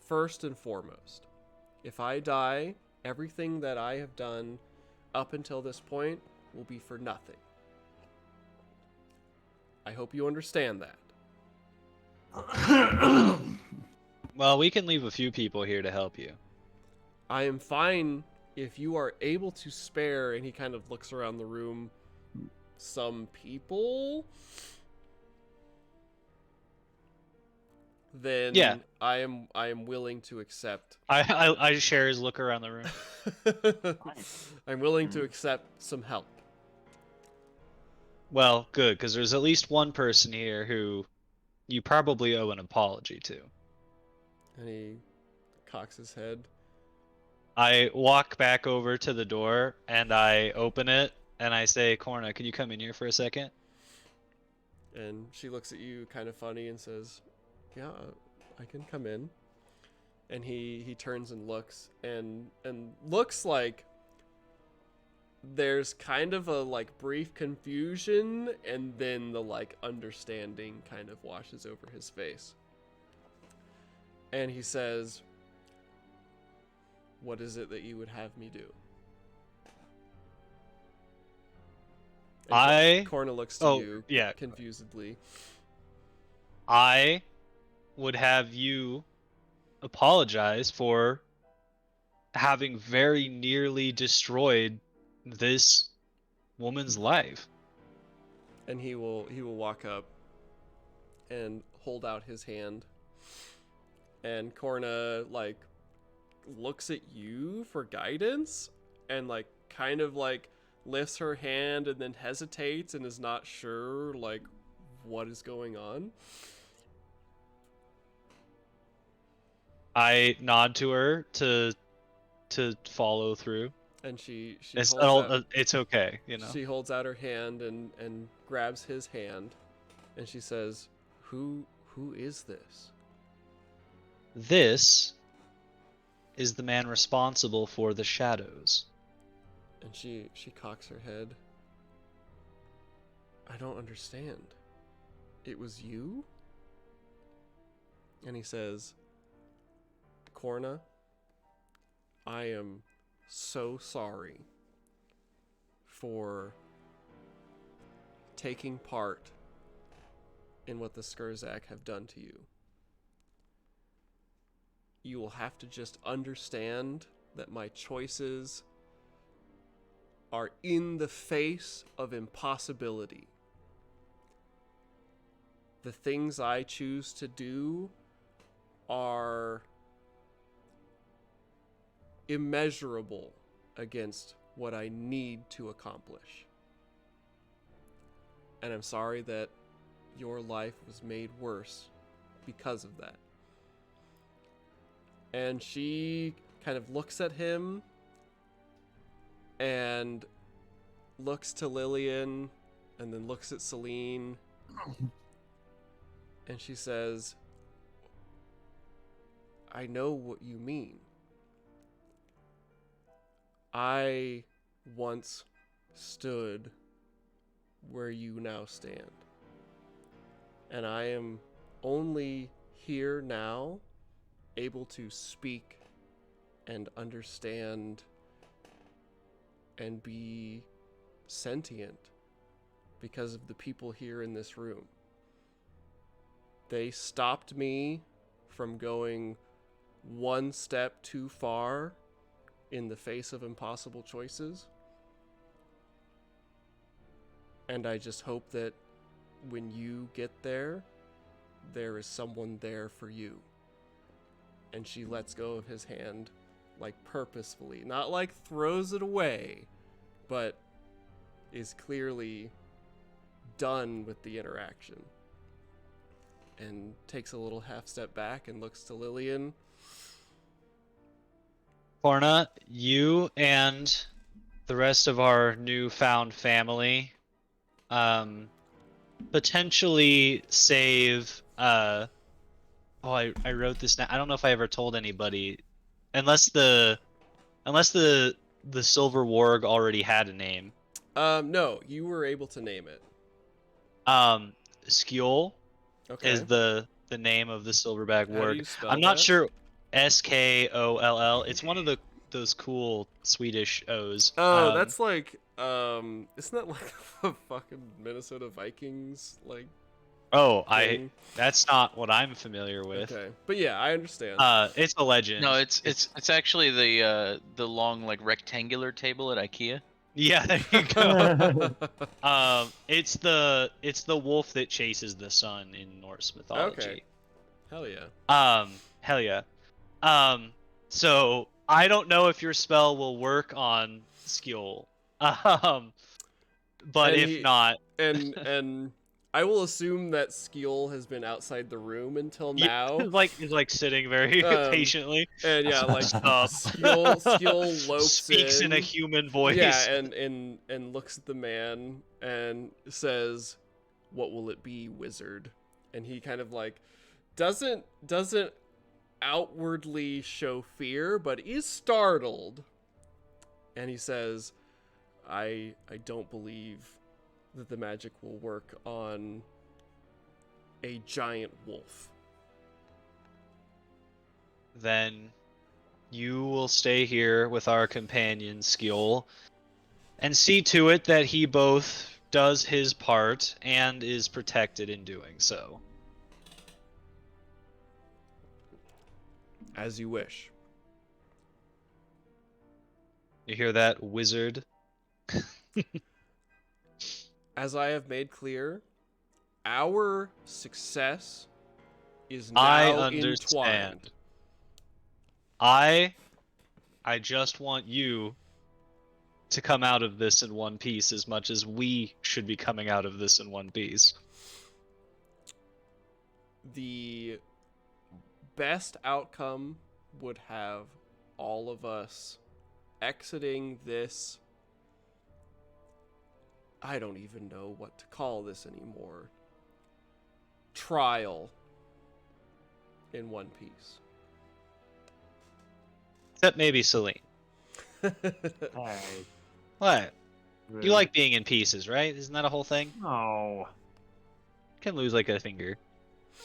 first and foremost. If I die, everything that I have done up until this point will be for nothing. I hope you understand that. Well, we can leave a few people here to help you. I am fine if you are able to spare, and he kind of looks around the room, some people. Then Yeah. I am willing to accept. I share his look around the room. I'm willing to accept some help. Well, good, because there's at least one person here who you probably owe an apology to. And he cocks his head. I walk back over to the door and I open it and I say, Corna, could you come in here for a second? And she looks at you kind of funny and says, yeah, I can come in. And he turns and looks and looks like there's kind of a like brief confusion, and then the like understanding kind of washes over his face. And he says, what is it that you would have me do? And Corna looks to you confusedly. I would have you apologize for having very nearly destroyed this woman's life. And he will walk up and hold out his hand. And Corna like looks at you for guidance and like kind of like lifts her hand and then hesitates and is not sure like what is going on. I nod to her to follow through. And she it's okay, you know. She holds out her hand and grabs his hand, and she says, Who is this? This is the man responsible for the shadows. And she cocks her head. I don't understand. It was you? And he says, Corna, I am so sorry for taking part in what the Skurzak have done to you. You will have to just understand that my choices are in the face of impossibility. The things I choose to do are immeasurable against what I need to accomplish. And I'm sorry that your life was made worse because of that. And she kind of looks at him and looks to Lillian and then looks at Celine. And she says, I know what you mean. I once stood where you now stand. And I am only here now able to speak and understand and be sentient because of the people here in this room. They stopped me from going one step too far in the face of impossible choices. And I just hope that when you get there, there is someone there for you. And she lets go of his hand, like purposefully, not like throws it away, but is clearly done with the interaction. and takes a little half step back and looks to Lillian. Corna, you and the rest of our newfound family potentially save I wrote this down. I don't know if I ever told anybody, unless the silver warg already had a name. No, you were able to name it. Skjold Okay. is the name of the silverback How do warg. you spell I'm not that? sure. Skoll. It's one of those cool Swedish O's. Oh, that's like isn't that like the fucking Minnesota Vikings like Oh, thing? that's not what I'm familiar with. Okay. But yeah, I understand. It's a legend. No, it's actually the long like rectangular table at IKEA. Yeah, there you go. It's the wolf that chases the sun in Norse mythology. Hell yeah. Hell yeah. So I don't know if your spell will work on Skjold. But And if not, and I will assume that Skeel has been outside the room until now. he's like sitting very patiently. And yeah, like Stop. Skeel lopes Speaks in a human voice. Yeah, and looks at the man and says, "What will it be, wizard?" And he kind of like doesn't outwardly show fear, but is startled. And he says, I don't believe that the magic will work on a giant wolf." Then you will stay here with our companion Skjold and see to it that he both does his part and is protected in doing so. As you wish. You hear that, wizard? As I have made clear, our success is now I entwined. understand. I just want you to come out of this in one piece as much as we should be coming out of this in one piece. The best outcome would have all of us exiting this. I don't even know what to call this anymore. Trial in one piece. Except maybe Celine. Hey, What? really? You like being in pieces, right? Isn't that a whole thing? No. You can lose like a finger.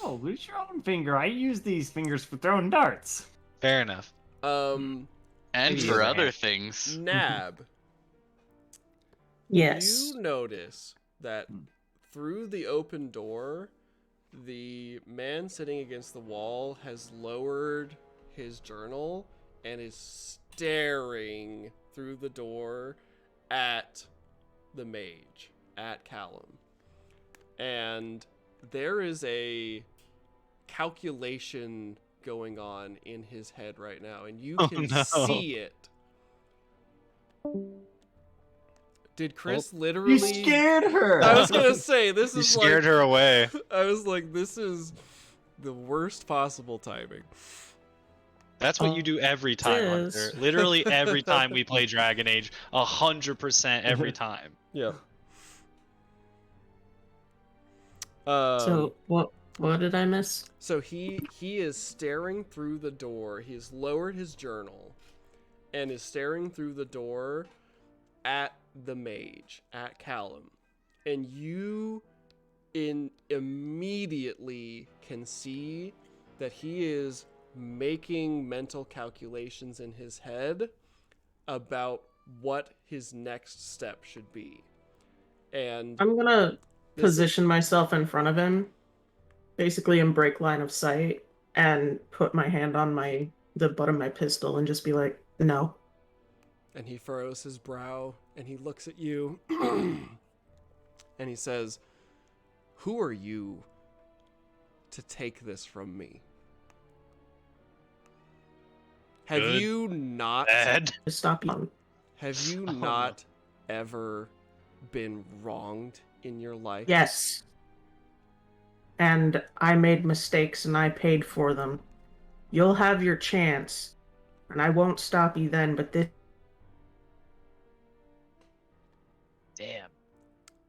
Oh, lose your own finger. I use these fingers for throwing darts. Fair enough. And Maybe for you other have. things. Nab, Yes. you notice that through the open door, the man sitting against the wall has lowered his journal and is staring through the door at the mage, at Callum. And there is a calculation going on in his head right now, and you Oh, can no. see it. Did Chris You literally... scared her. I was gonna say, this You is scared like... her away. I was like, this is the worst possible timing. That's what you do every time, is. Hunter. Literally every time we play Dragon Age, 100% every time. Yeah. So what did I miss? So he is staring through the door. He has lowered his journal and is staring through the door at the mage, at Callum. And you immediately can see that he is making mental calculations in his head about what his next step should be. And I'm gonna this position myself in front of him, basically in break line of sight, and put my hand on the butt of my pistol and just be like, no. And he furrows his brow and he looks at you and he says, "Who are you to take this from me? Have Good. you not Bad. Just stop you. have you Oh, not ever been wronged in your life?" Yes. and I made mistakes and I paid for them. You'll have your chance, and I won't stop you then, but this. Damn.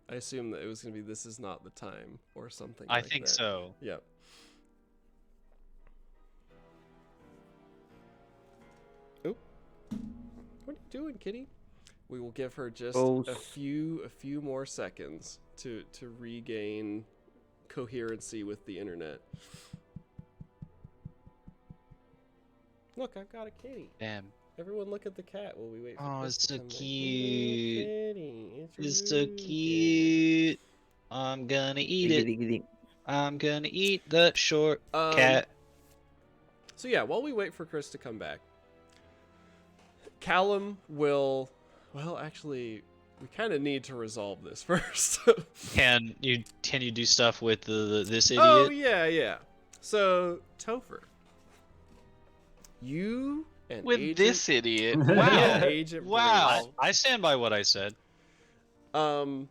I assume that it was going to be "This is not the time" or something I like think that. so. Yep. Oh. What are you doing, kitty? We will give her just a few more seconds to regain coherency with the internet. Look, I've got a kitty. Damn. Everyone look at the cat while we wait for Oh, Chris it's to so come back. cute. Kitty. It's so Ruby. cute. I'm gonna eat it. I'm gonna eat the short cat. So yeah, while we wait for Chris to come back, Callum will... Well, actually, we kind of need to resolve this first. Can you do stuff with this idiot? Oh, yeah. So, Topher, you and With Agent... this idiot. Wow. Wow. Agent Wow. I stand by what I said. Bruce.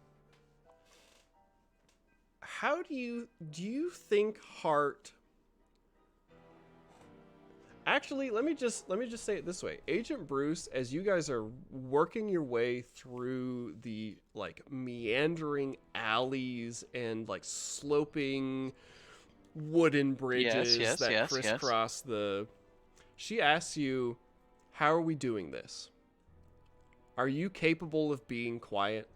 How do you think Hart... Actually, let me just say it this way. Agent Bruce, as you guys are working your way through the like meandering alleys and like sloping wooden bridges that crisscross the... She asks you, how are we doing this? Are you capable of being quiet?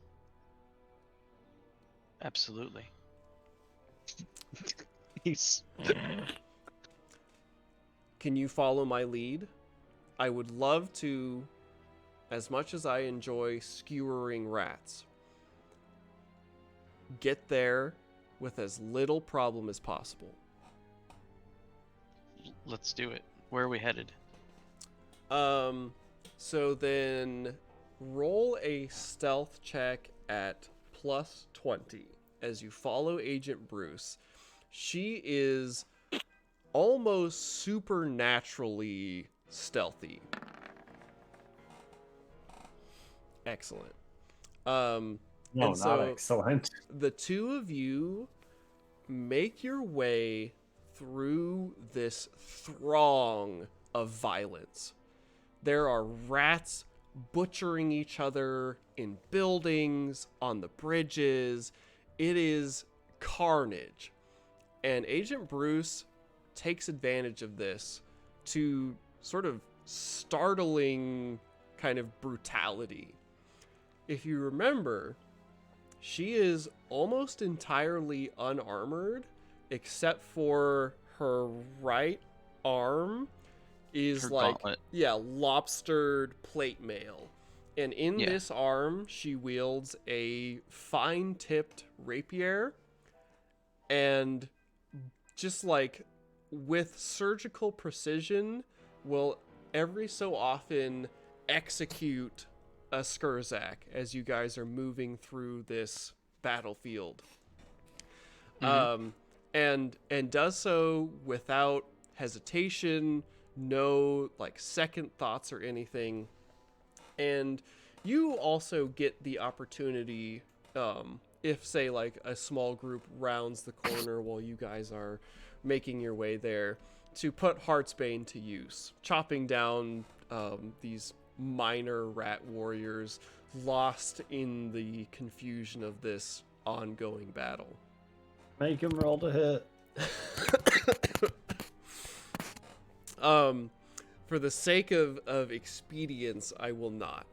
Absolutely. He's... Can you follow my lead? I would love to, as much as I enjoy skewering rats, get there with as little problem as possible. Let's do it. Where are we headed? So then roll a stealth check at +20 as you follow Agent Bruce. She is almost supernaturally stealthy. Excellent. No, and so not excellent. the two of you make your way through this throng of violence. There are rats butchering each other in buildings, on the bridges. It is carnage. And Agent Bruce takes advantage of this to sort of startling kind of brutality. If you remember, she is almost entirely unarmored, except for her right arm is Her like, gauntlet. lobstered plate mail. And in this arm, she wields a fine-tipped rapier, and just like with surgical precision will every so often execute a Skurzak as you guys are moving through this battlefield. And does so without hesitation, no like second thoughts or anything. And you also get the opportunity, if say like a small group rounds the corner while you guys are making your way there, to put Heartsbane to use, chopping down these minor rat warriors lost in the confusion of this ongoing battle. Make him roll to hit. For the sake of expedience, I will not.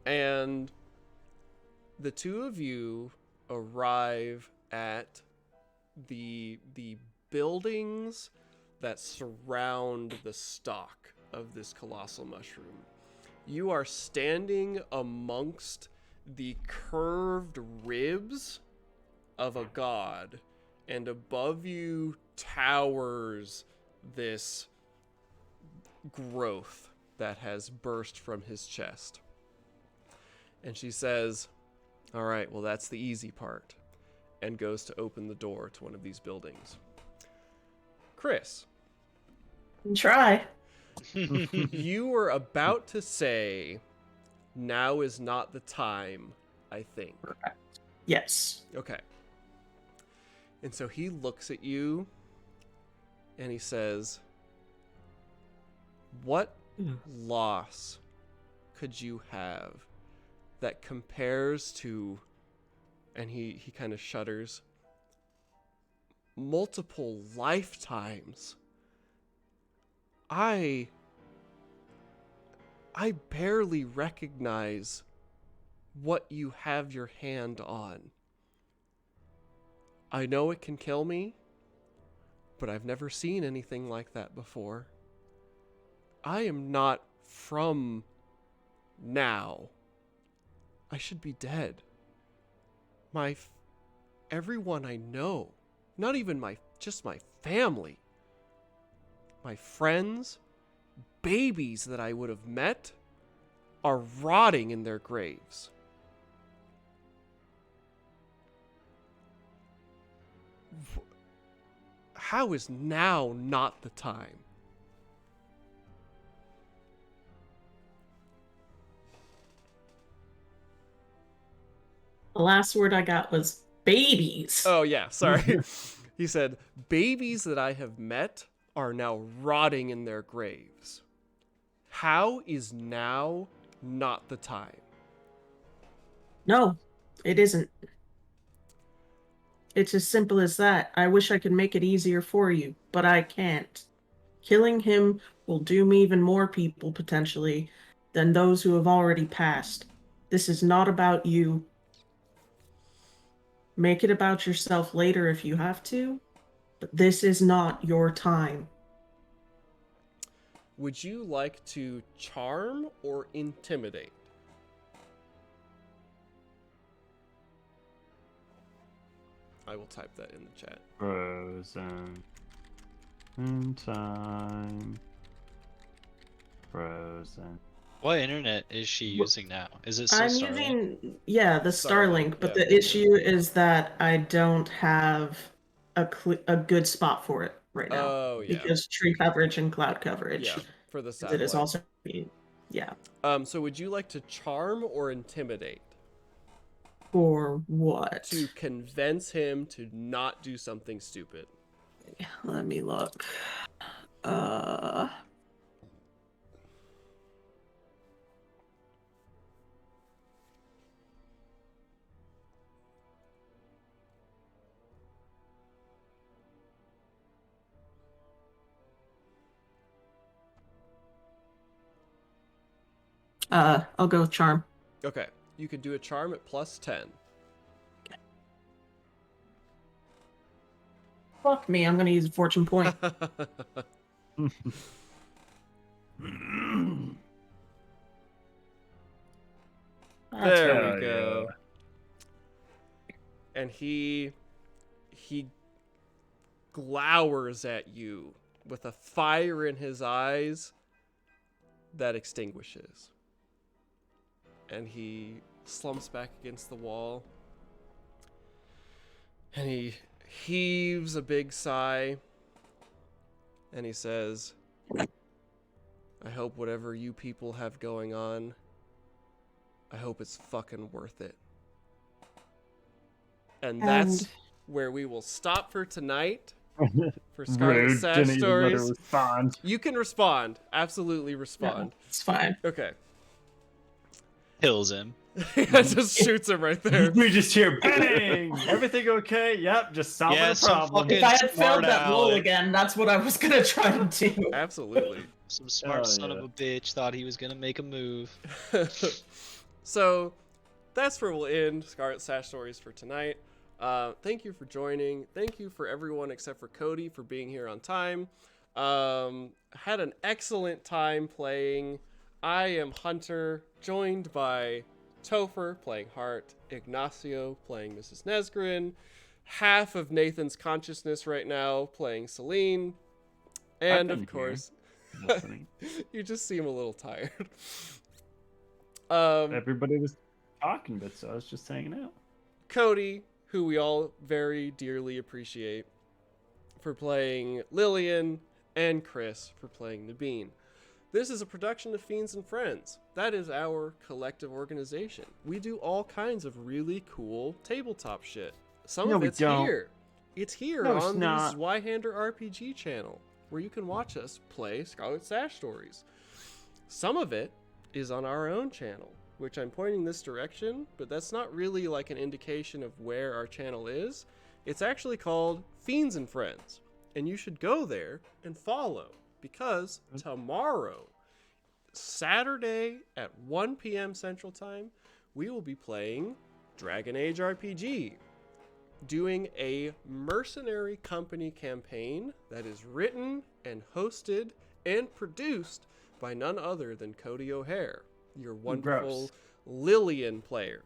And the two of you arrive at the buildings that surround the stalk of this colossal mushroom. You are standing amongst the curved ribs of a god, and above you towers this growth that has burst from his chest. And she says, "All right, well, that's the easy part," and goes to open the door to one of these buildings. Chris, Try. you were about to say, "Now is not the time," I think. Yes. Okay. And so he looks at you and he says, what loss could you have that compares to, and he kind of shudders, multiple lifetimes? I barely recognize what you have your hand on. I know it can kill me, but I've never seen anything like that before. I am not from now. I should be dead. Everyone I know, not even just my family, my friends, babies that I would have met, are rotting in their graves. How is now not the time? The last word I got was babies. Oh, yeah, sorry. He said, babies that I have met are now rotting in their graves. How is now not the time? No, it isn't. It's as simple as that. I wish I could make it easier for you, but I can't. Killing him will doom even more people, potentially, than those who have already passed. This is not about you. Make it about yourself later if you have to, but this is not your time. Would you like to charm or intimidate? I will type that in the chat. Frozen. In time. Frozen. What internet is she using now? Is it still I'm Starlink? using, the Starlink, Starlink, but yeah. the issue is that I don't have a good spot for it right now. Oh, yeah. Because tree coverage and cloud coverage. Yeah, for the 'Cause satellite. it is also, yeah. So would you like to charm or intimidate? For what? To convince him to not do something stupid. Let me look. I'll go with charm. Okay, you could do a charm at +10. Fuck me, I'm gonna use a fortune point. There we Hell go. And he glowers at you with a fire in his eyes that extinguishes. And he slumps back against the wall. And he heaves a big sigh. And he says, I hope whatever you people have going on, I hope it's fucking worth it. And that's where we will stop for tonight. For Scarlet Rude, Sash didn't even let her stories. respond. You can respond. Absolutely respond. Yeah, it's fine. Okay. Kills him. Just shoots him right there. We just hear bang. Everything okay? Yep, just solving Yeah, the some problem. fucking If I had failed that smart roll aleck. again, that's what I was gonna try to do. Absolutely. Some smart Oh, son yeah. of a bitch thought he was gonna make a move. So that's where we'll end Scarlet Sash stories for tonight. Thank you for joining. Thank you for everyone except for Cody for being here on time. Had an excellent time playing. I am Hunter, joined by Topher playing Hart, Ignacio playing Mrs. Nesgrin, half of Nathan's consciousness right now playing Celine, and been of course, Listening. you just seem a little tired. Everybody was talking, but so I was just hanging out. Cody, who we all very dearly appreciate, for playing Lillian, and Chris for playing Nabeen. This is a production of Fiends and Friends. That is our collective organization. We do all kinds of really cool tabletop shit. Some No, of we it's don't. here. It's here No, it's on not. the ZweihanderRPG channel, where you can watch us play Scarlet Sash stories. Some of it is on our own channel, which I'm pointing this direction, but that's not really like an indication of where our channel is. It's actually called Fiends and Friends, and you should go there and follow, because tomorrow, Saturday at 1 p.m. Central Time, we will be playing Dragon Age RPG, doing a mercenary company campaign that is written and hosted and produced by none other than Cody O'Hare, your wonderful Gross. Lillian player.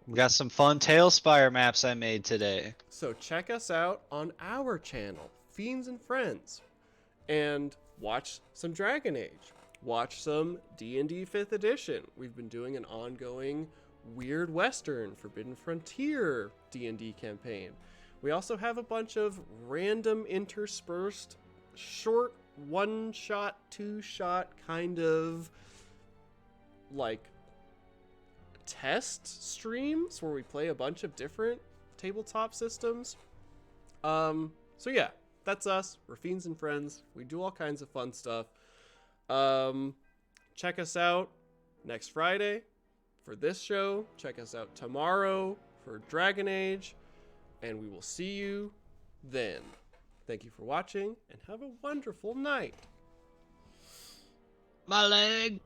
We got some fun Tailspire maps I made today. So check us out on our channel, Fiends and Friends, and watch some Dragon Age. Watch some D&D 5th edition. We've been doing an ongoing Weird Western Forbidden Frontier D&D campaign. We also have a bunch of random interspersed short one-shot, two-shot kind of like test streams where we play a bunch of different tabletop systems. So yeah, that's us. We're Fiends and Friends. We do all kinds of fun stuff. Check us out next Friday for this show. Check us out tomorrow for Dragon Age, and we will see you then. Thank you for watching, and have a wonderful night. My leg.